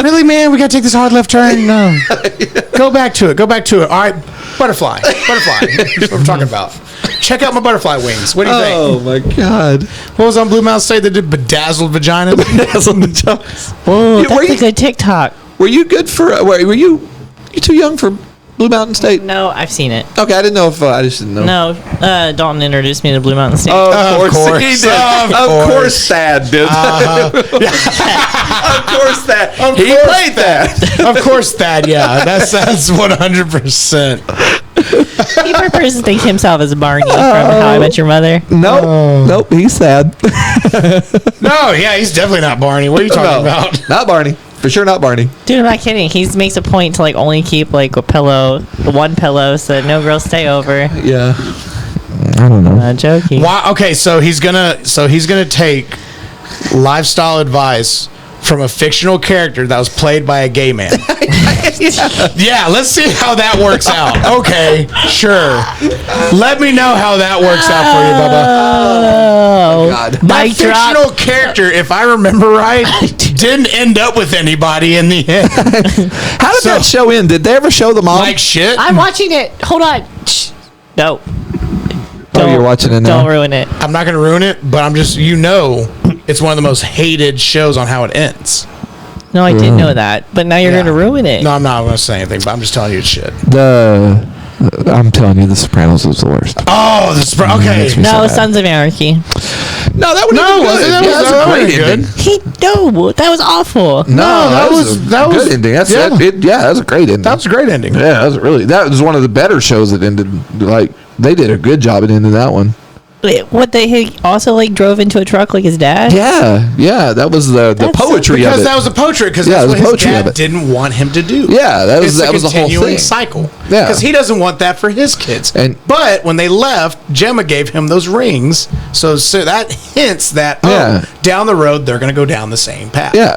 really, man? We got to take this hard left turn? No. Go back to it. All right, butterfly. That's what I'm talking about. Check out my butterfly wings. What do you think? Oh my god. What was on Blue Mountain State that did bedazzled vaginas? Whoa, Yeah, were that's you- a good TikTok. Were you good for? Were you too young for Blue Mountain State? No, I've seen it. Okay, I didn't know if I just didn't know. No, Dalton introduced me to Blue Mountain State. Oh, of course he did. Of Of course. course, Thad did. Of course, Thad. He played that. Of course, that. Yeah, that's 100%. He prefers to think himself as Barney from How I Met Your Mother. Nope, he's sad. No, yeah, he's definitely not Barney. What are you talking about? Not Barney. For sure, not Barney. Dude, I'm not kidding. He makes a point to like only keep like one pillow so that no girls stay over. Yeah. I don't know. Not joking. Why? Okay, so he's gonna take lifestyle advice from a fictional character that was played by a gay man. Yeah, let's see how that works out. Okay, sure. Let me know how that works out for you, Bubba. Oh, God. That mic drop. fictional character, if I remember right, didn't end up with anybody in the end. How did that show end? Did they ever show the mom? Like shit. I'm watching it. Hold on. Shh. No. Oh, you're watching it now. Don't ruin it. I'm not going to ruin it, but I'm just, it's one of the most hated shows on how it ends. No, I didn't know that. But now you're Yeah. going to ruin it. No, I'm not going to say anything, but I'm just telling you it's shit. I'm telling you, The Sopranos was the worst. Oh, okay. Makes me No, so mad. Sons of Anarchy. No, that would No, good. that Yeah, was that's a great good. ending. That was awful. No, that was a good ending. That's yeah. that was a great ending. That was a great ending. Yeah, that was one of the better shows that ended. Like they did a good job at ending that one. Wait, what he also like drove into a truck like his dad? Yeah, that was the That's poetry of Because it. that was the poetry, because Yeah, it that's was what his poetry of dad it. didn't want him to do. Yeah, that was It's the whole continuing thing. cycle. Yeah. Because he doesn't want that for his kids. But when they left, Gemma gave him those rings, so that hints that Yeah. down the road they're going to go down the same path. Yeah,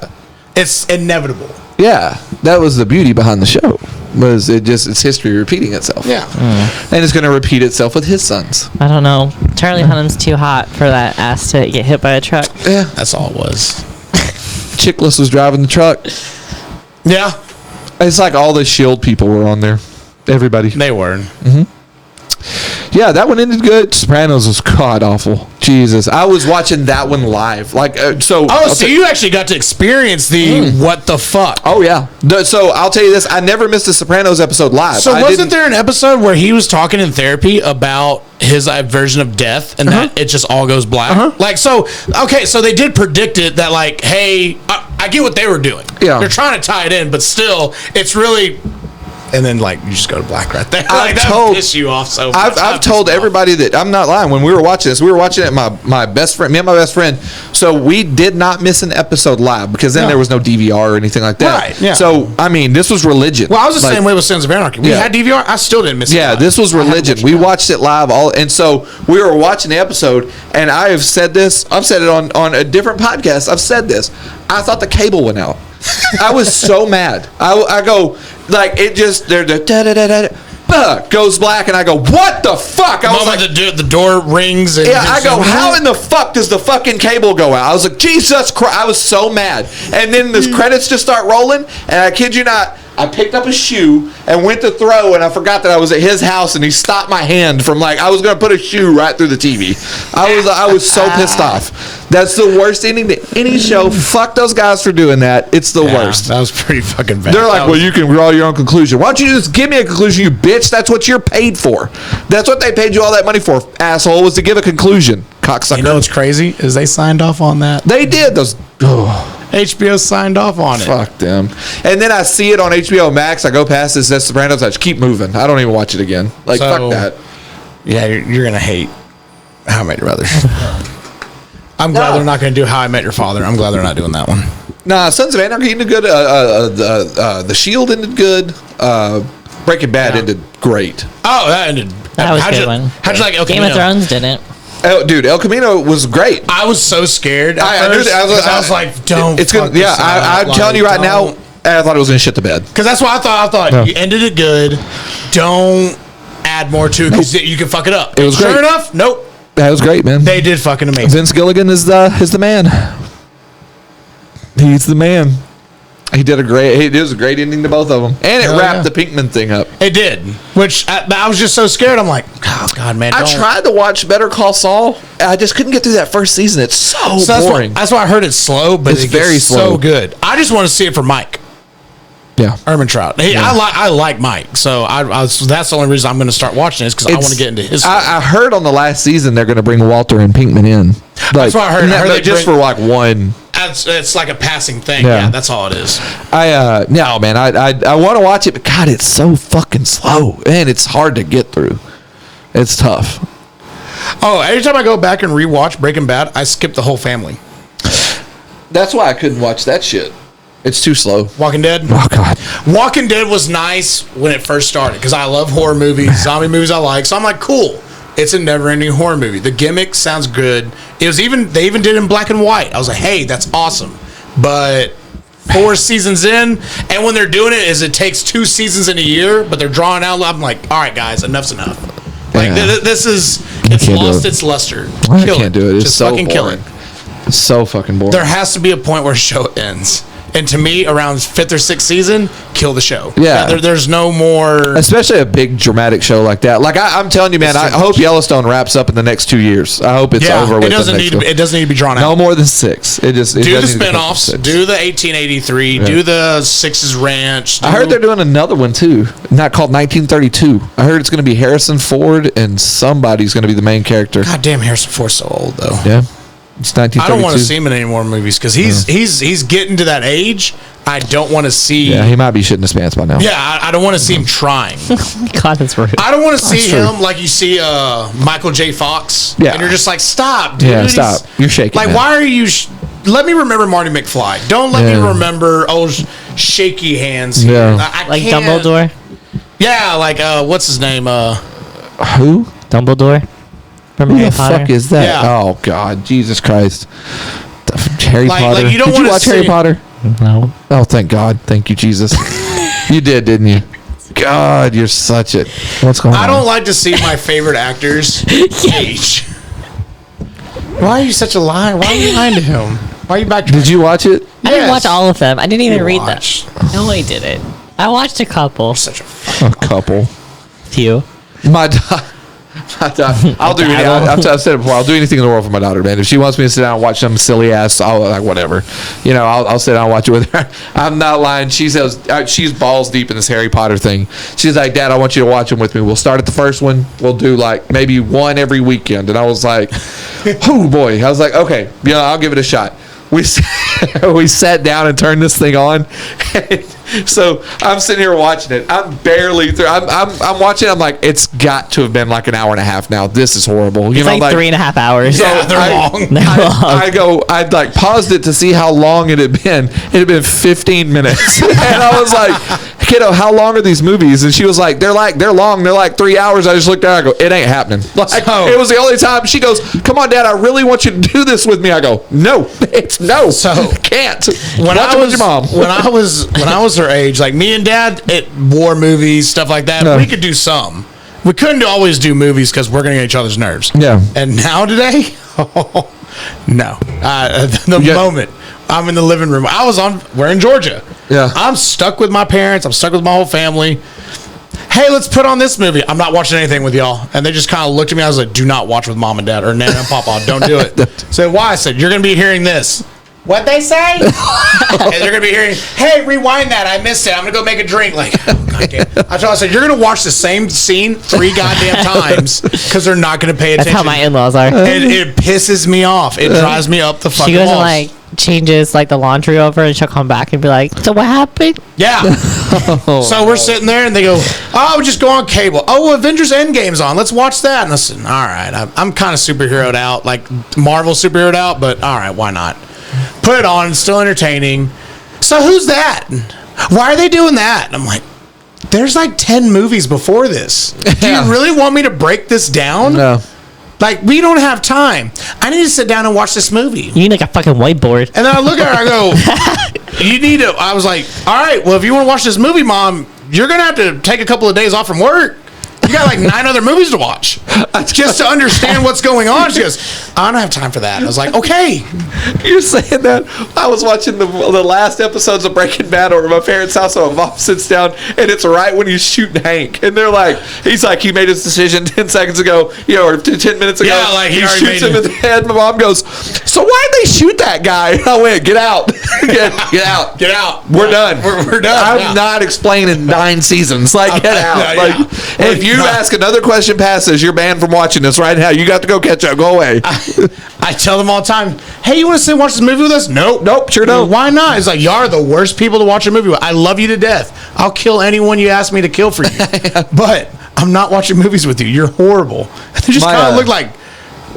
It's inevitable. yeah, that was the beauty behind the show. Was it's history repeating itself? Yeah. And it's going to repeat itself with his sons. I don't know. Charlie Hunnam's too hot for that ass to get hit by a truck. Yeah, That's all it was. Chickless was driving the truck. Yeah. It's like all the Shield people were on there. Everybody. They were. Yeah, that one ended good. Sopranos was god awful. Jesus, I was watching that one live. Like so. Oh, so you actually got to experience the what the fuck. Oh yeah. So I'll tell you this: I never missed a Sopranos episode live. So I wasn't didn't- there an episode where he was talking in therapy about his version of death and that it just all goes black? Like, so, okay, so they did predict it that, like, hey, I get what they were doing. Yeah. They're trying to tie it in, but still, it's really... And then, like, you just go to black right there. Like, that would piss you off so much. I've told everybody that I'm not lying. When we were watching this, we were watching it. My best friend, me and my best friend. So we did not miss an episode live because then there was no DVR or anything like that. Right, yeah. So I mean, this was religion. Well, I was the Like, same way with Sons of Anarchy. We Yeah. had DVR. I still didn't miss it. Yeah, live. this was I had to religion. watch We it. watched it live and so we were watching the episode, and I have said this. I've said it on a different podcast. I've said this. I thought the cable went out. I was so mad. I go like it just there goes black, and I go, what the fuck? I was like, the door rings. And yeah, I go, how in the fuck does the fucking cable go out? I was like, Jesus Christ. I was so mad. And then the credits just start rolling, and I kid you not, I picked up a shoe and went to throw, and I forgot that I was at his house, and he stopped my hand from like I was gonna put a shoe right through the TV. I was so pissed off. That's the worst ending to any show. Fuck those guys for doing that. It's the worst. That was pretty fucking bad. They're like, well, you can draw your own conclusion. Why don't you just give me a conclusion, you bitch? That's what you're paid for. That's what they paid you all that money for, asshole, was to give a conclusion, cocksucker. You know what's crazy is they signed off on that. They did those. HBO signed off on it. Fuck them. And then I see it on HBO Max. I go past this Sopranos. I just keep moving. I don't even watch it again. Like, So- fuck that. Yeah, you're gonna hate How I Met Your Mother. I'm glad they're not gonna do How I Met Your Father. I'm glad they're not doing that one. Nah, Sons of Anarchy ended good. The Shield ended good. Breaking Bad ended great. Oh, that ended. That was a good one. How'd you like El Game Camino? of Thrones didn't. Dude, El Camino was great. I was so scared. I knew that. I was like, don't. It's good. Yeah, I'm telling you right now, I thought it was gonna shit the bed. Because that's what I thought. You ended it good. Don't add more to it because you can fuck it up. It was sure great. enough, nope. That was great, man. They did fucking amazing. Vince Gilligan is the man. He's the man. It was a great ending to both of them, and it wrapped the Pinkman thing up. It did, which I was just so scared. I'm like, oh God, man. I tried to watch Better Call Saul. I just couldn't get through that first season. It's so boring. That's why I heard it's slow, but It's very slow. So good. I just want to see it for Mike. Yeah, Ermintrout. Hey, I like Mike, so that's the only reason I'm going to start watching this because I want to get into his. I heard on the last season they're going to bring Walter and Pinkman in. That's what I heard. I heard just for like one. It's like a passing thing. Yeah, that's all it is. I want to watch it, but God, it's so fucking slow, and it's hard to get through. It's tough. Oh, every time I go back and rewatch Breaking Bad, I skip the whole family. That's why I couldn't watch that shit. It's too slow. Walking Dead? Oh, God. Walking Dead was nice when it first started because I love horror movies, zombie movies I like. So I'm like, cool. It's a never-ending horror movie. The gimmick sounds good. They even did it in black and white. I was like, hey, that's awesome. But 4 seasons in, and when they're doing it takes 2 seasons in a year, but they're drawing out. I'm like, all right, guys, enough's enough. Like it's lost its luster. I can't do it. It's Just so fucking boring. kill it. It's so fucking boring. There has to be a point where a show ends. And to me, around 5th or 6th season, kill the show. Yeah. There's no more. Especially a big dramatic show like that. Like I'm telling you, man, I hope Yellowstone wraps up in the next 2 years. I hope it's over with. It doesn't need to be drawn out. No more than 6. Do the spinoffs. Do the 1883. Do the Six's Ranch. I heard they're doing another one too, not called 1932. I heard it's going to be Harrison Ford and somebody's going to be the main character. God damn, Harrison Ford's so old though. Yeah. It's 1932. I don't want to see him in any more movies because he's getting to that age. I don't want to see. Yeah, he might be shitting his pants by now. Yeah, I don't want to see him trying. God, that's rude. I don't want to see him like you see Michael J. Fox. Yeah, and you're just like, stop, dude. Yeah, stop. You're shaking. Like, why are you? Let me remember Marty McFly. Don't let me remember shaky hands. Here. Yeah, I like can't. Dumbledore. Yeah, like what's his name? Who? Dumbledore. From Who Harry the Potter? fuck is that? Yeah. Oh God, Jesus Christ! Harry Potter. Like you don't did you watch Harry Potter? No. Oh, thank God. Thank you, Jesus. You did, didn't you? God, you're such a. What's going on? I don't like to see my favorite actors age. Why are you such a liar? Why are you lying to him? Why are you back? Did you watch it? I didn't watch all of them. I didn't even read watched. them. No, I didn't. I watched a couple. Such a A couple. Few. My daughter. I'll do anything. I've said it before. I'll do anything in the world for my daughter, man. If she wants me to sit down and watch some silly ass, I'll like whatever. You know, I'll sit down and watch it with her. I'm not lying. She says she's balls deep in this Harry Potter thing. She's like, Dad, I want you to watch them with me. We'll start at the first one. We'll do like maybe one every weekend. And I was like, oh boy. I was like, okay, yeah, I'll give it a shot. We sat down and turned this thing on. So I'm sitting here watching it. I'm barely through. I'm watching it. I'm like, it's got to have been like an hour and a half now. This is horrible. It's like 3.5 hours. So yeah, they're long. I'd like paused it to see how long it had been. It had been 15 minutes. And I was like, kiddo, how long are these movies? And she was like, they're long. They're like 3 hours. I just looked at her. I go, it ain't happening. Like, it was the only time. She goes, come on, Dad, I really want you to do this with me. I go, no, it's no. So can't. When Watch I it was with your mom. when I was her age, like me and Dad, war movies, stuff like that. We could do some. We couldn't always do movies because we're gonna get each other's nerves. Yeah. And now today, no. Moment I'm in the living room, we're in Georgia. Yeah. I'm stuck with my parents. I'm stuck with my whole family. Hey, let's put on this movie. I'm not watching anything with y'all. And they just kind of looked at me. I was like, do not watch with Mom and Dad or Nana and Papa. Don't do it. So why? I said, you're going to be hearing this. What'd they say? And they're going to be hearing, hey, rewind that. I missed it. I'm going to go make a drink. Like, oh, goddamn. I said, you're going to watch the same scene 3 goddamn times because they're not going to pay attention. That's how my in-laws are. It pisses me off. It drives me up the fucking She goes walls. and like changes like the laundry over and she'll come back and be like, so what happened? Yeah. So we're sitting there and they go, oh, just go on cable. Oh, well, Avengers Endgame's on. Let's watch that. And I said, all right, I'm kind of superheroed out, like Marvel superheroed out, but all right, why not? Put it on. It's still entertaining. So who's that? Why are they doing that? And I'm like, there's like 10 movies before this. Do you really want me to break this down? No. Like, we don't have time. I need to sit down and watch this movie. You need like a fucking whiteboard. And then I look at her, I go, you need to, I was like, all right, well, if you want to watch this movie, Mom, you're going to have to take a couple of days off from work. You got like 9 other movies to watch just to understand what's going on. She goes, I don't have time for that. And I was like, okay. You're saying that. I was watching the last episodes of Breaking Bad over at my parents' house, and my mom sits down, and it's right when he's shooting Hank. And they're like, he's like, he made his decision 10 seconds ago, or 10 minutes ago. Yeah, like he shoots him in the head. My mom goes, so why'd they shoot that guy? And I went, get out. Get out. Get out. We're done. We're done. I'm not explaining 9 seasons. Like, get out. Like, if you ask another question past this, you're banned from watching this right now. You got to go catch up. Go away. I tell them all the time, hey, you want to sit and watch this movie with us? Nope, sure don't. Why not? It's like, y'all are the worst people to watch a movie with. I love you to death. I'll kill anyone you ask me to kill for you. But I'm not watching movies with you. You're horrible. And they just kind of look like,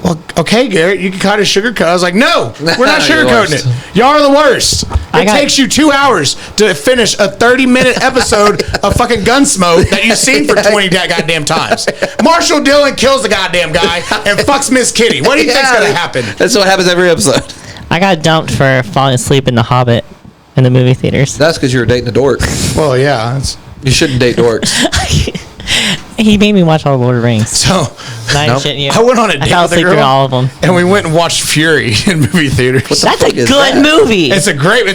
well, okay, Garrett, you can kind of sugarcoat. I was like, no, we're not sugarcoating it. Y'all are the worst. It takes you 2 hours to finish a 30-minute episode of fucking Gunsmoke that you've seen for 20 goddamn times. Marshall Dillon kills the goddamn guy and fucks Miss Kitty. What do you think's going to happen? That's what happens every episode. I got dumped for falling asleep in The Hobbit in the movie theaters. That's because you were dating a dork. Well, yeah. You shouldn't date dorks. He made me watch all Lord of the Rings. So, Not shitting you. I went on a date I fell with a asleep through girl, all of them. and we went and watched Fury in movie theaters. That's a good movie. It's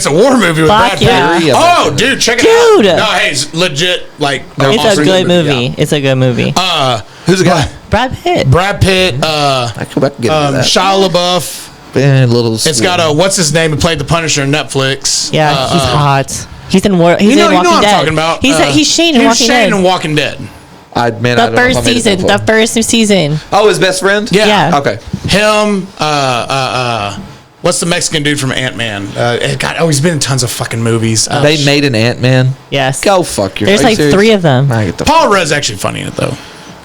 a war movie with Fuck Brad yeah. Pitt. Oh, dude, check it out. Dude. No, hey, it's legit. Like, It's awesome a good movie. Yeah. It's a good movie. Who's the guy? Brad Pitt. Brad Pitt, I go back and get into that. Shia LaBeouf. It's got what's his name? Who played the Punisher on Netflix? Yeah, he's hot. He's in Walking You know Dead. what I'm talking about. He's Shane in Walking Dead. in Walking Dead. The first season. The first season. Oh, his best friend? Yeah. Okay. Him, what's the Mexican dude from Ant-Man? He's been in tons of fucking movies. They made an Ant-Man? Yes. Go fuck your There's like serious? 3 of them. Paul Rudd's actually funny in it, though.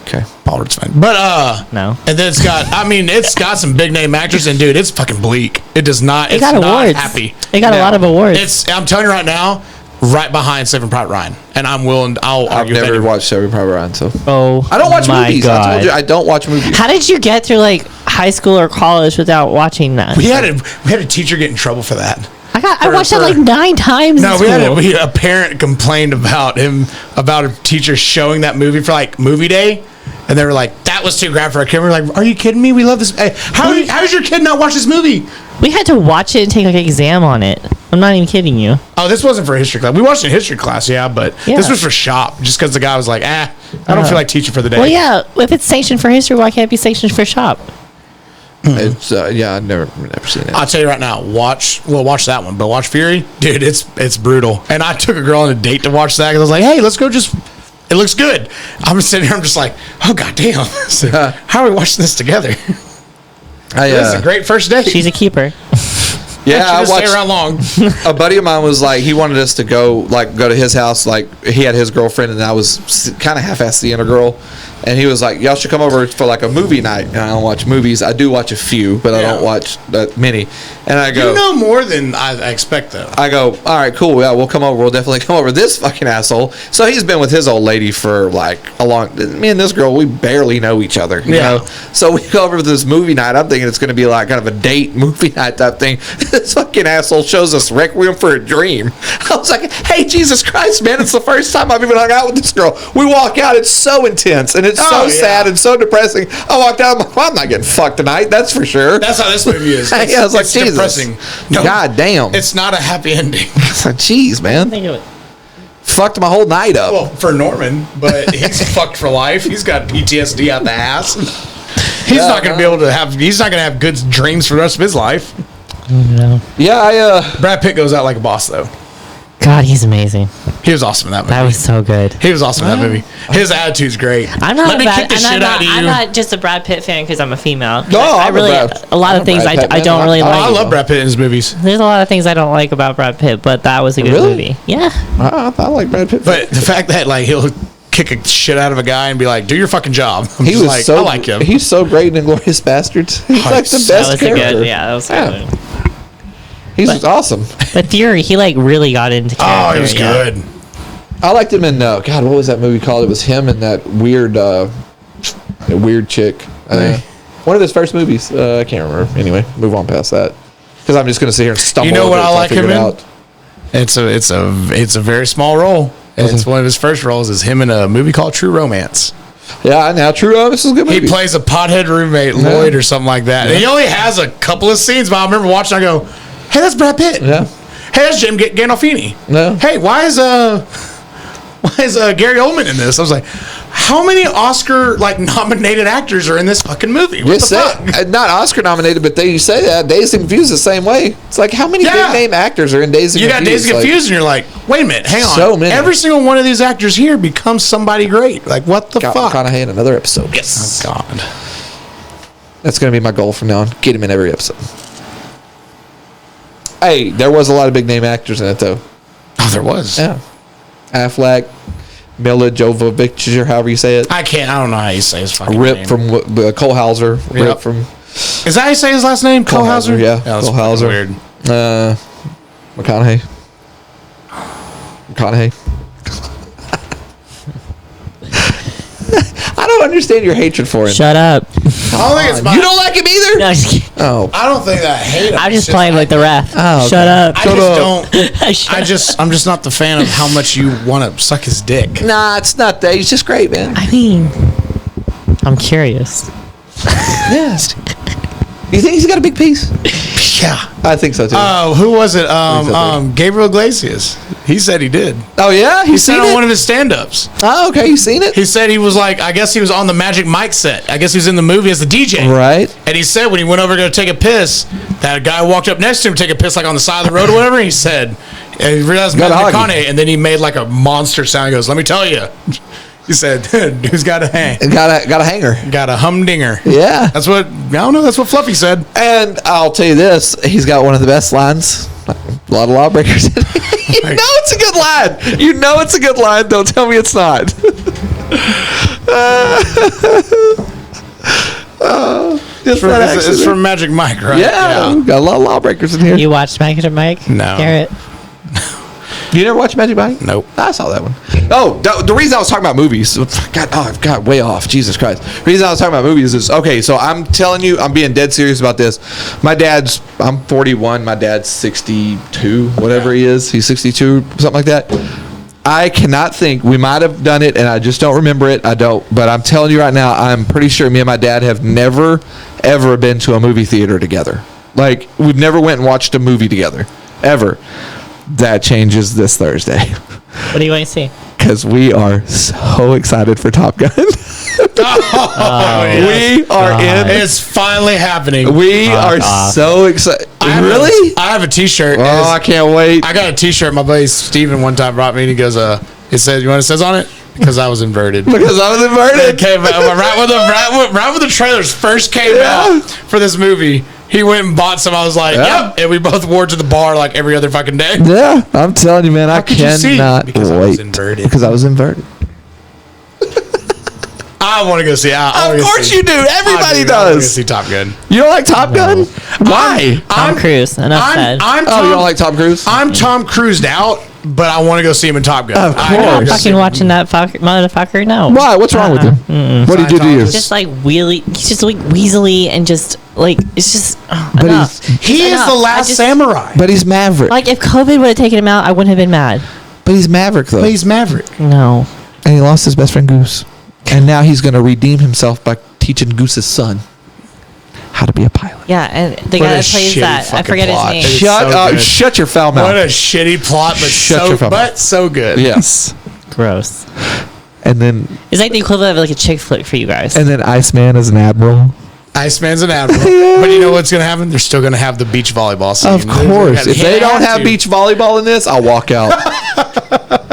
Okay. Paul Rudd's fine. But, no. And then it's got some big name actors, and dude, it's fucking bleak. It does not, It got awards. happy. It got a lot of awards. I'm telling you right now, right behind Saving Private Ryan. And I'll I've argue with never anyone. watched Saving Private Ryan, so. Oh, I don't watch my movies. God. I told you, I don't watch movies. How did you get through like high school or college without watching that? We had a teacher get in trouble for that. I watched that like 9 times. No, in school. a parent complained about a teacher showing that movie for like movie day, and they were like, "That was too graphic for our kid." We're like, "Are you kidding me? We love this. Hey, how does your kid not watch this movie?" We had to watch it and take like an exam on it. I'm not even kidding you. Oh, this wasn't for history class. We watched it in history class, yeah, but this was for shop, just because the guy was like, I don't feel like teaching for the day. Well, yeah, if it's sanctioned for history, why can't it be sanctioned for shop? It's I've never seen it. I'll tell you right now, watch that one, but watch Fury, dude, it's brutal. And I took a girl on a date to watch that because I was like, hey, let's go it looks good. I'm sitting here, I'm just like, oh, goddamn. So, how are we watching this together? This is a great first date. She's a keeper. Yeah, I stay watched. around long. A buddy of mine was like, he wanted us to go to his house. Like, he had his girlfriend, and I was kind of half-assed seeing a girl. And he was like, y'all should come over for like a movie night. And I don't watch movies. I do watch a few, but I don't watch many. And I go, you know more than I expect, though. I go, all right, cool. Yeah, we'll come over. We'll definitely come over. This fucking asshole. So he's been with his old lady for like a long. Me and this girl, we barely know each other. You know? So we go over to this movie night. I'm thinking it's going to be like kind of a date movie night type thing. This fucking asshole shows us Requiem for a Dream. I was like, hey, Jesus Christ, man! It's the first time I've even hung out with this girl. We walk out. It's so intense and it's so sad and so depressing. I walked out. I'm like, well, I'm not getting fucked tonight. That's for sure. That's how this movie is. I was like, it's Jesus. depressing. No, God damn. It's not a happy ending. It's like, jeez, man. Think of it. Fucked my whole night up. Well, for Norman, but he's fucked for life. He's got PTSD out the ass. He's not going to be able to have. He's not going to have good dreams for the rest of his life. No. Yeah, Brad Pitt goes out like a boss, though. God, he's amazing. He was awesome in that movie. That was so good. He was awesome in that movie. His attitude's great. I'm not Let me kick the shit out of you. I'm not just a Brad Pitt fan because I'm a female. No, I I'm really a lot of things Brad Pitt I fan. don't really like. I love Brad Pitt in his movies. There's a lot of things I don't like about Brad Pitt, but that was a good Really? movie. Yeah. I like Brad Pitt. But the fact that like he'll kick a shit out of a guy and be like, "Do your fucking job." I'm He just was like, so I like him. He's so great in Inglourious Bastards. He's like the That best That was character. a good. Yeah, that was Yeah. good. He's awesome. But Fury, he like really got into character. Oh, he was good. I liked him in God. What was that movie called? It was him and that weird chick. One of his first movies. I can't remember. Anyway, move on past that because I'm just gonna sit here and stumble. You know what over it I till like figure him it in? out. It's a very small role. It's one of his first roles is him in a movie called True Romance. Yeah, now True. This is a good movie. He plays a pothead roommate, Lloyd, or something like that. And he only has a couple of scenes, but I remember watching. I go, "Hey, that's Brad Pitt. Yeah. Hey, that's Jim Gandolfini. No. Hey, why is Gary Oldman in this?" I was like, "How many Oscar nominated actors are in this fucking movie? What the fuck?" Not Oscar nominated, but you say that Dazed and Confused the same way. It's like how many big name actors are in Dazed and Confused? You got Dazed and Confused, and you're like, "Wait a minute, hang on." So many. Every single one of these actors here becomes somebody great. Like, what the fuck? McConaughey in another episode. Yes. Oh, God. That's going to be my goal from now on. Get him in every episode. Hey, there was a lot of big name actors in it, though. Oh, there was. Yeah. Affleck, Mila Jovovich, or however you say it. I don't know how you say his fucking Rip name. from Cole Hauser. Yep. Rip from Is that how you say his last name? Cole Hauser? Yeah, that's Cole Hauser. weird. McConaughey. I don't understand your hatred for him. Shut up. I don't think it's my. You don't like him either? No, just kidding. Oh. I don't think that I hate him. I'm It's just playing like the ref. Oh, okay. Shut up. I just Shut don't. I'm just not the fan of how much you want to suck his dick. Nah, it's not that. He's just great, man. I mean, I'm curious. Yes. You think he's got a big piece? Yeah. I think so, too. Oh, who was it? so, Gabriel Iglesias. He said he did. Oh, yeah? He He's said seen on it? one of his stand-ups. Oh, okay. You seen it? He said he was like, I guess he was on the Magic Mike set. I guess he was in the movie as the DJ. Right. And he said when he went over to go take a piss, that a guy walked up next to him to take a piss like on the side of the road or whatever. And he said, and he realized Gotta hug McConaughey, and then he made like a monster sound. He goes, "Let me tell you." He said, "Dude's got a hang, Got a hanger. got a humdinger." Yeah. That's what I don't know. That's what Fluffy said. And I'll tell you this, he's got one of the best lines. A lot of lawbreakers. You know it's a good line. You know it's a good line. Don't tell me it's not. It's from Magic Mike, right? Yeah, got a lot of lawbreakers in here. You watched Magic Mike? No. Garrett? You never watched Magic Mike? Nope. I saw that one. Oh, the reason I was talking about movies, I've got way off. Jesus Christ. The reason I was talking about movies is, okay, so I'm telling you, I'm being dead serious about this. I'm 41. My dad's 62, whatever he is. He's 62, something like that. I cannot think. We might have done it, and I just don't remember it. I don't. But I'm telling you right now, I'm pretty sure me and my dad have never, ever been to a movie theater together. Like, we've never went and watched a movie together. Ever. That changes this Thursday. What do you want to see? Because we are so excited for Top Gun. We are in. It's finally happening. We are so excited. Really? I have a T-shirt. Oh, I can't wait. I got a T-shirt. My buddy Steven one time brought me, and he goes, it says, "You know what it says on it?" Because I was inverted. Because I was It inverted. came out right when the trailers first came out for this movie. He went and bought some. I was like, Yeah. "Yep," and we both wore to the bar like every other fucking day. Yeah, I'm telling you, man. I could you see? cannot Because I wait. was inverted. Because I was inverted. I want to go see. Of course you do. Everybody I want to go does. see Top Gun. You don't like Top Gun? Why? Tom Cruise. Enough said. I'm Oh, you don't like Tom Cruise? I'm Tom Cruised out, but I want to go see him in Top Gun. Of I gotta course. go see Fucking him. watching that motherfucker? No. Why? What's wrong with him? What did he do to you? He's just like wheelie. He's just like weaselly and just like it's just. Enough. He is Enough. the I last just- samurai. But he's Maverick. Like if COVID would have taken him out, I wouldn't have been mad. But he's Maverick, though. But he's Maverick. No. And he lost his best friend Goose. And now he's going to redeem himself by teaching Goose's son how to be a pilot. Yeah, and the What guy a that plays shitty that, I fucking forget plot. his name. It's Shut so up. good. Shut your foul mouth. What a shitty plot, but Shut your mouth. so good. Yes. Gross. And then It's like the equivalent of like a chick flick for you guys. Iceman is an admiral. Iceman's an admiral. Yeah. But you know what's going to happen? They're still going to have the beach volleyball scene. Of course. If they don't have to. beach volleyball in this, I'll walk out.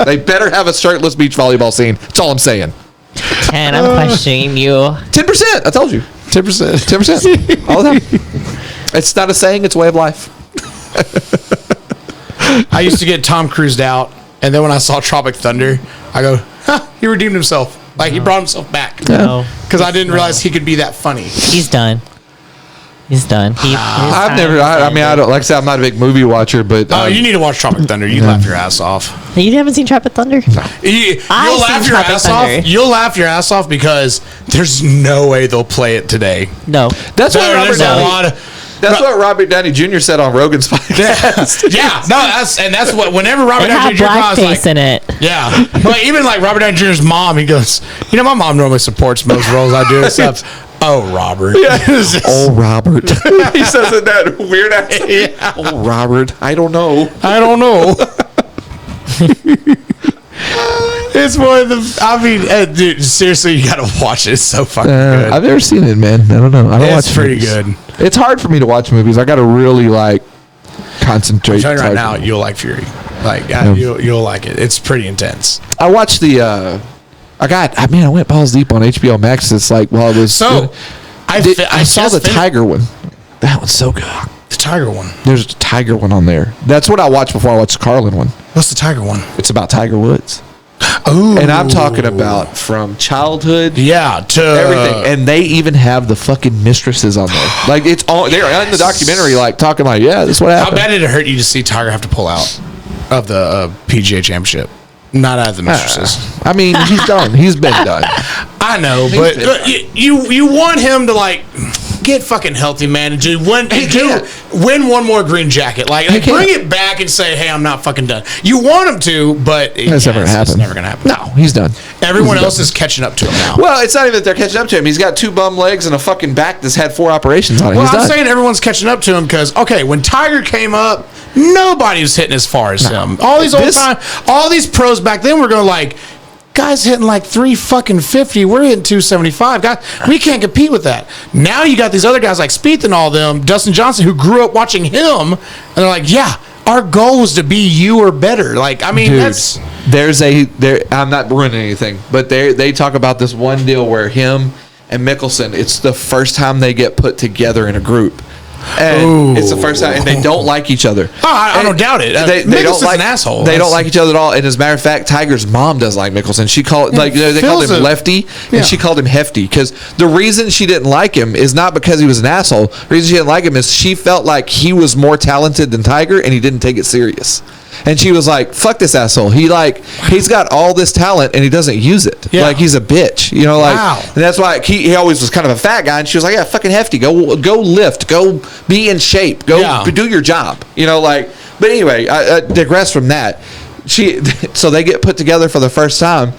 They better have a shirtless beach volleyball scene. That's all I'm saying. 10, I'm questioning you. 10%. I told you. 10%. 10%. All the time. It's not a saying, it's a way of life. I used to get Tom Cruised out, and then when I saw Tropic Thunder, I go, he redeemed himself. Like, he brought himself back. No. Because I didn't realize he could be that funny. He's done. He's done. I've never, I mean, I don't, like I said, I'm not a big movie watcher, but. Oh, you need to watch Tropic Thunder. You laugh your ass off. You haven't seen Tropic Thunder? You'll I've laugh seen your Tropic ass Thunder. off. You'll laugh your ass off because there's no way they'll play it today. No. That's why Robert There's a Downey. lot of. That's what Robert Downey Jr. said on Rogan's podcast. Yeah, no, that's what. Whenever Robert It had Downey Jr. was like, blackface in it. yeah, but even like Robert Downey Jr.'s mom, he goes, you know, my mom normally supports most roles I do and stuff. Oh, Robert. Yeah. Oh, Robert. He says it that weird accent. Yeah. Oh, Robert. I don't know. It's one of the. I mean, dude, seriously, you gotta watch it. It's so fucking good. I've never seen it, man. I don't know. I don't watch It's pretty movies. good. It's hard for me to watch movies. I got to really like concentrate. I'm telling you right now, you'll like Fury. Like you'll like it. It's pretty intense. I watched the. I went balls deep on HBO Max. It's like while it was. So I saw the Tiger one. That one's so good. The Tiger one. There's a Tiger one on there. That's what I watched before I watched the Carlin one. What's the Tiger one? It's about Tiger Woods. Oh, And I'm talking about from childhood, yeah, to everything, and they even have the fucking mistresses on there. Like it's all they're in the documentary, like talking like, yeah, this is what How happened. bad did it hurt you to see Tiger have to pull out of the PGA Championship? Not out of the mistresses. I mean, he's done. He's been done. I know, He's but been done. you want him to like get fucking healthy, man, and win one more green jacket. Like can't. bring it back and say, hey, I'm not fucking done. You want him to, but That's never gonna happen. It's never gonna happen. No, he's done. Everyone He's else done. is catching up to him now. Well, it's not even that they're catching up to him. He's got 2 bum legs and a fucking back that's had 4 operations on it. Well, He's I'm done. saying everyone's catching up to him because, okay, when Tiger came up, nobody was hitting as far as him. All these pros back then were going like, guys hitting like 350. We're hitting 275. Guys, we can't compete with that. Now you got these other guys like Spieth and all them, Dustin Johnson, who grew up watching him, and they're like, yeah, our goal was to be you or better. Like, I mean, Dude, I'm not ruining anything, but they talk about this one deal where him and Mickelson, it's the first time they get put together in a group. And it's the first time, and they don't like each other. Oh, I don't doubt it. They don't like an asshole. They don't like each other at all. And as a matter of fact, Tiger's mom doesn't like Mickelson. She called they called him Lefty, and she called him Hefty because the reason she didn't like him is not because he was an asshole. The reason she didn't like him is she felt like he was more talented than Tiger, and he didn't take it serious. And she was like, "Fuck this asshole. He's got all this talent and he doesn't use it. Yeah. Like he's a bitch. You know, like Wow. and that's why he always was kind of a fat guy. And she was like, yeah, fucking Hefty. Go lift. Go be in shape. Go do your job. You know, like. But anyway, I digress from that. So they get put together for the first time.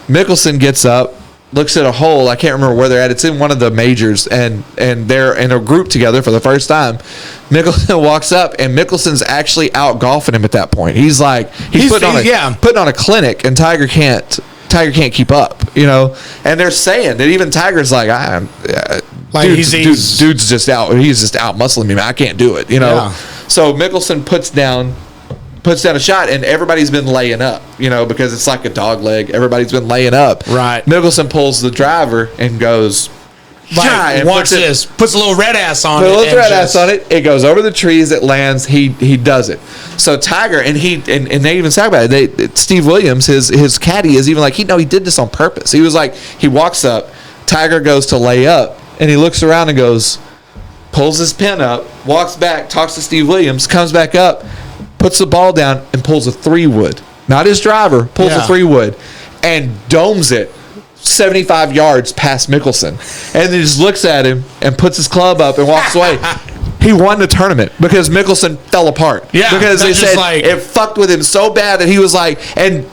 Mickelson gets up, looks at a hole. I can't remember where they're at. It's in one of the majors, and they're in a group together for the first time. Mickelson walks up, and Mickelson's actually out golfing him at that point. He's putting on a clinic, and Tiger can't keep up. You know, and they're saying that even Tiger's like, dude's just out. He's just out muscling me, man. I can't do it. You know. Yeah. So Mickelson puts down a shot, and everybo's been laying up, you know, because it's like a dog leg. Everybody's been laying up. Right. Mickelson pulls the driver and goes, Like, watch this. Puts a little red ass on it. Put a little red ass on it. It goes over the trees. It lands. He does it. So Tiger, and they even talk about it. Steve Williams, his caddy, is even like, he did this on purpose. He was like, he walks up. Tiger goes to lay up, and he looks around and goes, pulls his pin up, walks back, talks to Steve Williams, comes back up, puts the ball down, and pulls a 3-wood. Not his driver, pulls a 3-wood, and domes it 75 yards past Mickelson. And then just looks at him and puts his club up and walks away. He won the tournament because Mickelson fell apart. Yeah, because they said it fucked with him so bad that he was like, and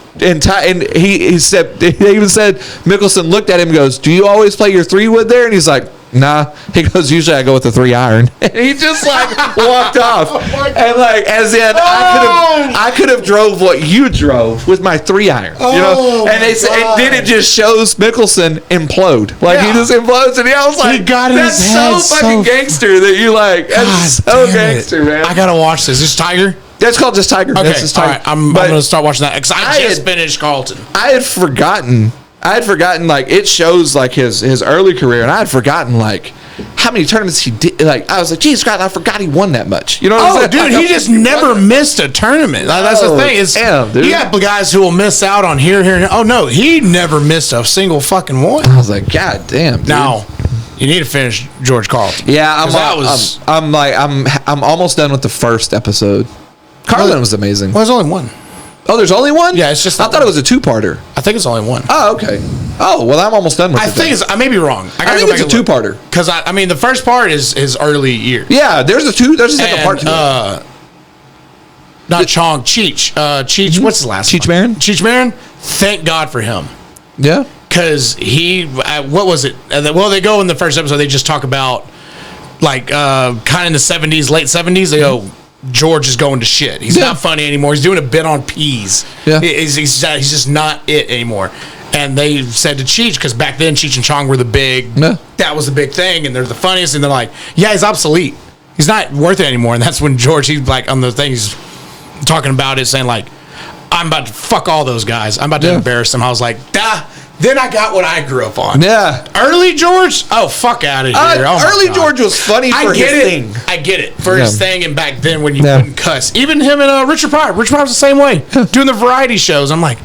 he said, they even said, Mickelson looked at him and goes, do you always play your 3-wood there? And he's like, nah. He goes, usually I go with the 3-iron. And he just like walked off. And like, as in, I could have drove what you drove with my 3-iron. You know? And they said, and then it just shows Mickelson implode. Like he just implodes, and I was like, he got that's his so head fucking gangster that you like. That's so gangster, man. I gotta watch this. Is this Tiger? That's called just Tiger. Okay, That's just Tiger. all right. I'm gonna start watching that because I just finished Carlton. I had forgotten like it shows like his early career, and I had forgotten like how many tournaments he did. Like I was like, Jesus Christ, I forgot he won that much. You know what I'm saying? Dude, he just never missed a tournament. That's the thing. You got guys who will miss out on here. Oh no, he never missed a single fucking one. I was like, God damn. Dude. Now, you need to finish George Carlton. Yeah, I'm almost done with the first episode. Carlin was amazing. Well, there's only one. Oh, there's only one? Yeah, it's just. I thought it was a 2-parter. I think it's only one. Oh, okay. Oh, well, I'm almost done with it. I think I may be wrong. I think it's a two-parter. Because I mean, the first part is his early years. Yeah, there's a second part to it. Not Chong, Cheech. Cheech, what's his last Cheech name? Marin? Cheech Marin. Thank God for him. Yeah. Because he, what was it? Well, they go in the first episode, they just talk about, like, kind of in the 70s, late 70s, they go, George is going to shit. He's not funny anymore. He's doing a bit on peas. Yeah. He's just not it anymore. And they said to Cheech, because back then Cheech and Chong were the big, that was the big thing, and they're the funniest, and they're like, yeah, he's obsolete. He's not worth it anymore. And that's when George, he's like, on the thing, he's talking about it, saying like, I'm about to fuck all those guys. I'm about to embarrass them. I was like, then I got what I grew up on. Yeah. Early George? Oh, fuck out of here. Early George was funny for his thing. I get it. For his thing, and back then when you couldn't cuss. Even him and Richard Pryor. Richard Pryor was the same way. Doing the variety shows. I'm like,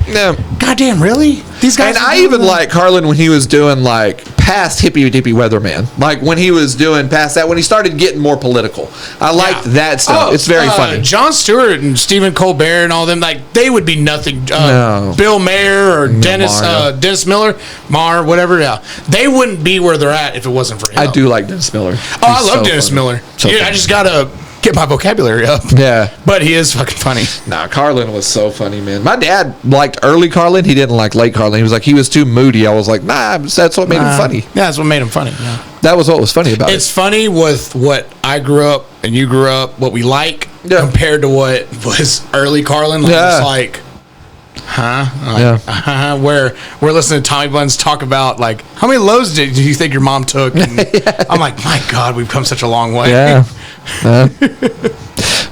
goddamn, really? These guys. And I even like Carlin when he was doing like past hippie weatherman. Like when he was doing past that, when he started getting more political. I liked that stuff. It's very funny. Jon Stewart and Stephen Colbert and all them, like, they would be nothing. Bill Maher or Dennis Miller, whatever. Yeah, they wouldn't be where they're at if it wasn't for him. I do like Dennis Miller. I love Dennis Miller. I just gotta get my vocabulary up. Yeah, but he is fucking funny. Nah, Carlin was so funny, man. My dad liked early Carlin. He didn't like late Carlin. He was like, he was too moody. I was like, nah, that's what made him funny. Yeah, that's what made him funny. Yeah. That was what was funny about it. It's funny with what I grew up and you grew up, what we like, compared to what was early Carlin. Like, it's like, where we're listening to Tommy Buns talk about, like, how many loads did you think your mom took? And I'm like, my God, we've come such a long way. Yeah.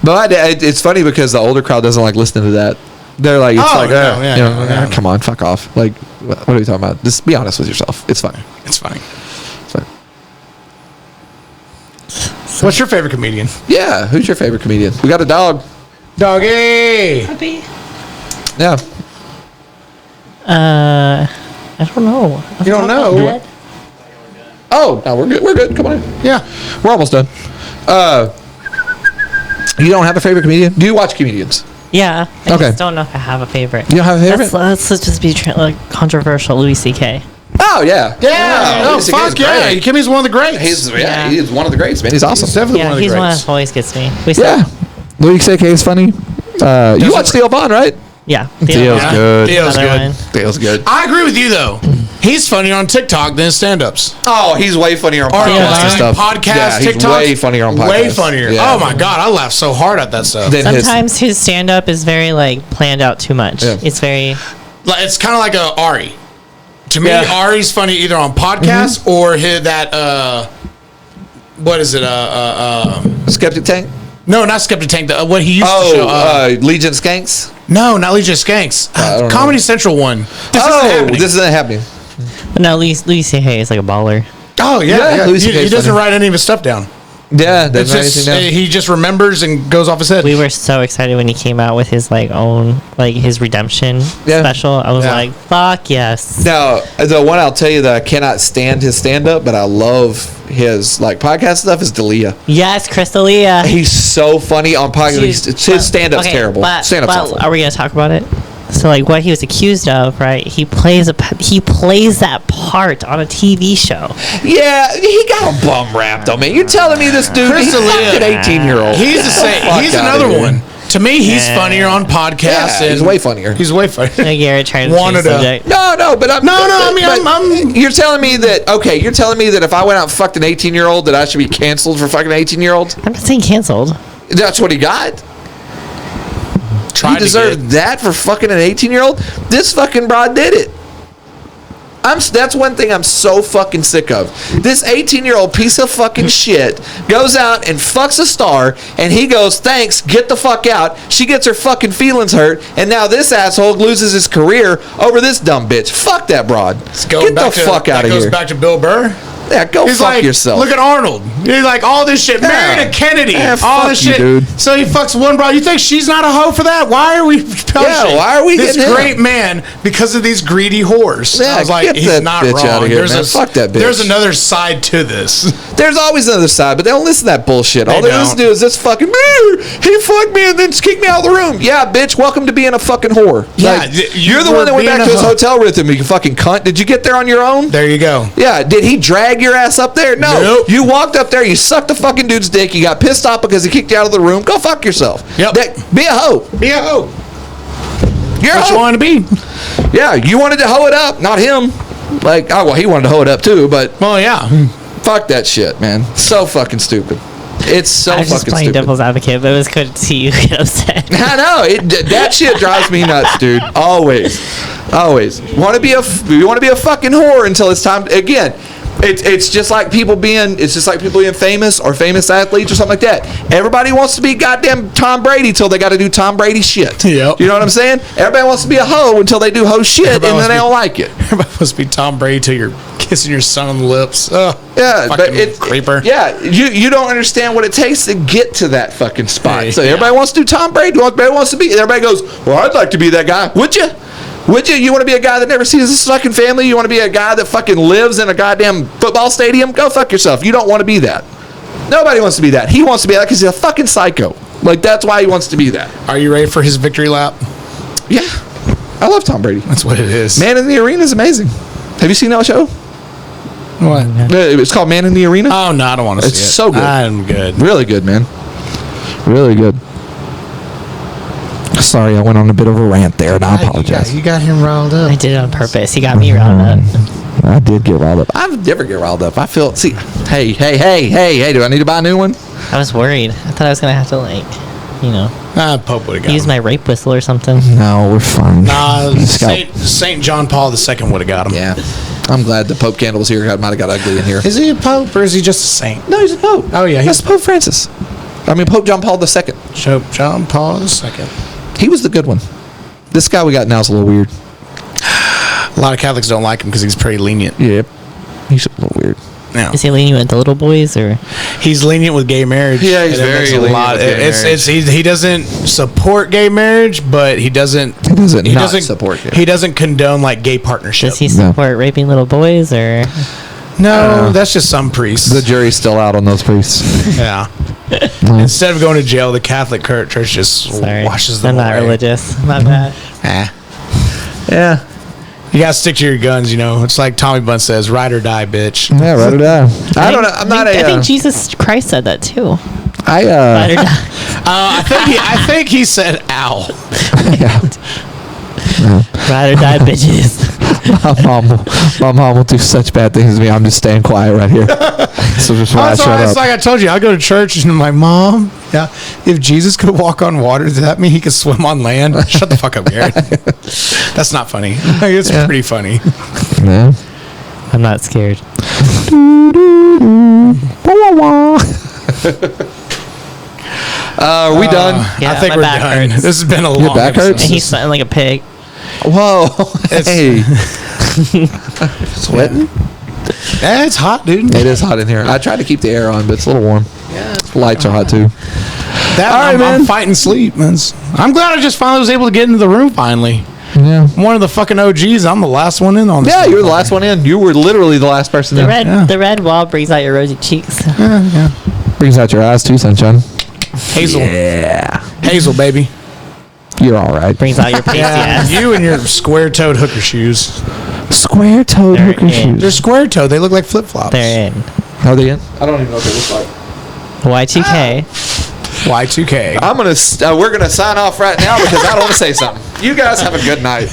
But it's funny because the older crowd doesn't like listening to that. They're like, it's come on, fuck off. Like, what are you talking about? Just be honest with yourself. It's funny. It's funny. What's your favorite comedian? Yeah, who's your favorite comedian? We got a dog. Doggy. Puppy. Yeah. I don't know. You don't know? Oh, no, we're good. We're good. Come on in. Yeah. We're almost done. You don't have a favorite comedian? Do you watch comedians? Yeah. I just don't know if I have a favorite. You don't have a favorite? Let's just be controversial. Louis C.K. Oh, yeah. Oh, fuck yeah. Kimmy's one of the greats. He's one of the greats, man. He's awesome. He's definitely one of the greats. He's one that always gets me. Louis C.K. is funny. You watch Theo Vaughn, right? Yeah. Theo's good. Theo's good. I agree with you, though. He's funnier on TikTok than stand-ups. Oh, he's way funnier on podcasts and stuff. Podcast, he's TikTok. way funnier on podcasts. Way funnier. Yeah. Oh, my God. I laugh so hard at that stuff. Sometimes his stand-up is very, like, planned out too much. Yeah. It's very... It's kind of like a Ari. To me, Ari's funny either on podcasts or that, what is it? Skeptic Tank? No, not Skeptic Tank. What he used to show. Legion Skanks? No, not Legion Skanks. Comedy Central one. This isn't happening. But no, Louis C.K. is like a baller. Oh, yeah. He doesn't write any of his stuff down. Yeah, he just remembers and goes off his head. We were so excited when he came out with his his redemption special. I was like, fuck yes. Now, the one I'll tell you that I cannot stand his stand-up, but I love his podcast stuff is D'Elia. Yes, Chris D'Elia. He's so funny on podcast. His stand-up's terrible. Stand-up's awful. Are we gonna talk about it? So, like, what he was accused of, right? He plays that part on a TV show. Yeah, he got a bum rap, though, man. You're telling me this dude, he's an 18-year-old. He's the same. He's another one. To me, he's funnier on podcasts. Yeah, he's way funnier. He's way funnier. Garrett trying to change subject. No, but you're telling me that if I went out and fucked an 18-year-old, that I should be canceled for fucking an 18-year-old? I'm not saying canceled. That's what he got. He deserved that for fucking an 18-year-old? This fucking broad did it. That's one thing I'm so fucking sick of. This 18-year-old piece of fucking shit goes out and fucks a star, and he goes, thanks, get the fuck out. She gets her fucking feelings hurt, and now this asshole loses his career over this dumb bitch. Fuck that broad. Get the fuck out of here. That goes back to Bill Burr? Yeah, go He's fuck like, yourself. look at Arnold. He's like, all this shit. Yeah. Married to Kennedy. Yeah, all fuck this you, shit. dude. So he fucks one bro. You think she's not a hoe for that? Why are we punishing why are we this getting him? great man because of these greedy whores? Yeah, I was like, get he's that not bitch wrong. outta here, there's man. Fuck that bitch. There's another side to this. There's always another side, but they don't listen to that bullshit. All they listen to is this fucking, he fucked me and then kicked me out of the room. Yeah, bitch, welcome to being a fucking whore. Yeah, Like, you you're the were one that went being back a to his hoe. hotel with him, you fucking cunt. Did you get there on your own? There you go. Yeah, did he drag your ass up there? No. Nope. You walked up there, you sucked the fucking dude's dick, you got pissed off because he kicked you out of the room. Go fuck yourself. Yep. Be a hoe. Be a hoe. You're a What hoe. you want to be? Yeah, you wanted to hoe it up, not him. Like, oh, well, he wanted to hoe it up too, but Well, yeah. fuck that shit, man. So fucking stupid. It's so I was just fucking playing stupid. devil's advocate, but it was good to see you get upset. I know that shit drives me nuts, dude. Always. You want to be a fucking whore until it's time. Again, it's just like people being famous or famous athletes or something like that. Everybody wants to be goddamn Tom Brady till they got to do Tom Brady shit. Yep. You know what I'm saying? Everybody wants to be a hoe until they do hoe shit, Everybody and wants then they to be- don't like it. Everybody supposed to be Tom Brady till you're kissing your son on the lips. Oh, Yeah, but fucking it creeper. Yeah, you don't understand what it takes to get to that fucking spot. Hey, So everybody wants to do Tom Brady. Everybody wants to be. Everybody goes, well, I'd like to be that guy. Would you? Would you? You want to be a guy that never sees his fucking family? You want to be a guy that fucking lives in a goddamn football stadium? Go fuck yourself. You don't want to be that. Nobody wants to be that. He wants to be that because he's a fucking psycho. Like, that's why he wants to be that. Are you ready for his victory lap? Yeah. I love Tom Brady. That's what it is. Man in the Arena is amazing. Have you seen that show? What? It's called Man in the Arena. Oh, no, I don't want to see it. It's so good. I'm good. Really good, man. Really good. Sorry, I went on a bit of a rant there, and I apologize. You got him riled up. I did it on purpose. He got me riled up. I did get riled up. I never get riled up. I feel, hey, do I need to buy a new one? I was worried. I thought I was going to have to, Pope would have got use him. my rape whistle or something. No, we're fine. Nah, Just got- Saint John Paul II would have got him. Yeah. I'm glad the Pope candle was here. It might have got ugly in here. Is he a pope or is he just a saint? No, he's a Pope. Oh, yeah, That's he's Pope Francis. Pope John Paul II. Pope John Paul II. He was the good one. This guy we got now is a little weird. A lot of Catholics don't like him because he's pretty lenient. Yep. He's a little weird. Now, Is he lenient with the little boys or? he's lenient with gay marriage. Yeah, he's and it very makes lenient lot. with gay He doesn't support gay marriage, but he doesn't support gay. He doesn't condone like gay partnership. Does he support raping little boys or? No, that's just some priests. The jury's still out on those priests. Yeah. Instead of going to jail, the Catholic Church just Sorry, washes them I'm not away. religious. My bad. Yeah. You gotta stick to your guns, you know. It's like Tommy Bunn says, "Ride or die, bitch." Yeah, right or die. I don't know. I'm not I a. think Jesus Christ said that too. I Ride or die. I think he said, "Ow." Ride or die, bitches. my mom will do such bad things to me. I'm just staying quiet right here. So just shut It's up. like I told you, I go to church and I'm like, Mom, yeah, if Jesus could walk on water, does that mean he could swim on land? Shut the fuck up, Garrett. That's not funny. It's pretty funny. Yeah. I'm not scared. Are we done? Yeah, I think my we're back done. hurts. This has been a long back episode. hurts? And he's sweating like a pig. Whoa. Hey. Sweating? Yeah, it's hot, dude. It is hot in here. I try to keep the air on, but it's a little warm. Yeah. Lights are hot too. All right, I'm man. fighting sleep, man. I'm glad I just finally was able to get into the room finally. Yeah. One of the fucking OGs. I'm the last one in on this. Yeah, you were the motherfucker. last one in. You were literally the last person in. The red wall brings out your rosy cheeks. Brings out your eyes too, sunshine. Hazel. Yeah. Hazel, baby. You're all right. Brings out your pasty ass. You and your square-toed hooker shoes. Square-toed They're hooker in. shoes. They're square-toed. They look like flip-flops. They're in. Are they in? I don't even know what they look like. Y2K. Y2K. I'm gonna. We're gonna sign off right now because I don't want to say something. You guys have a good night.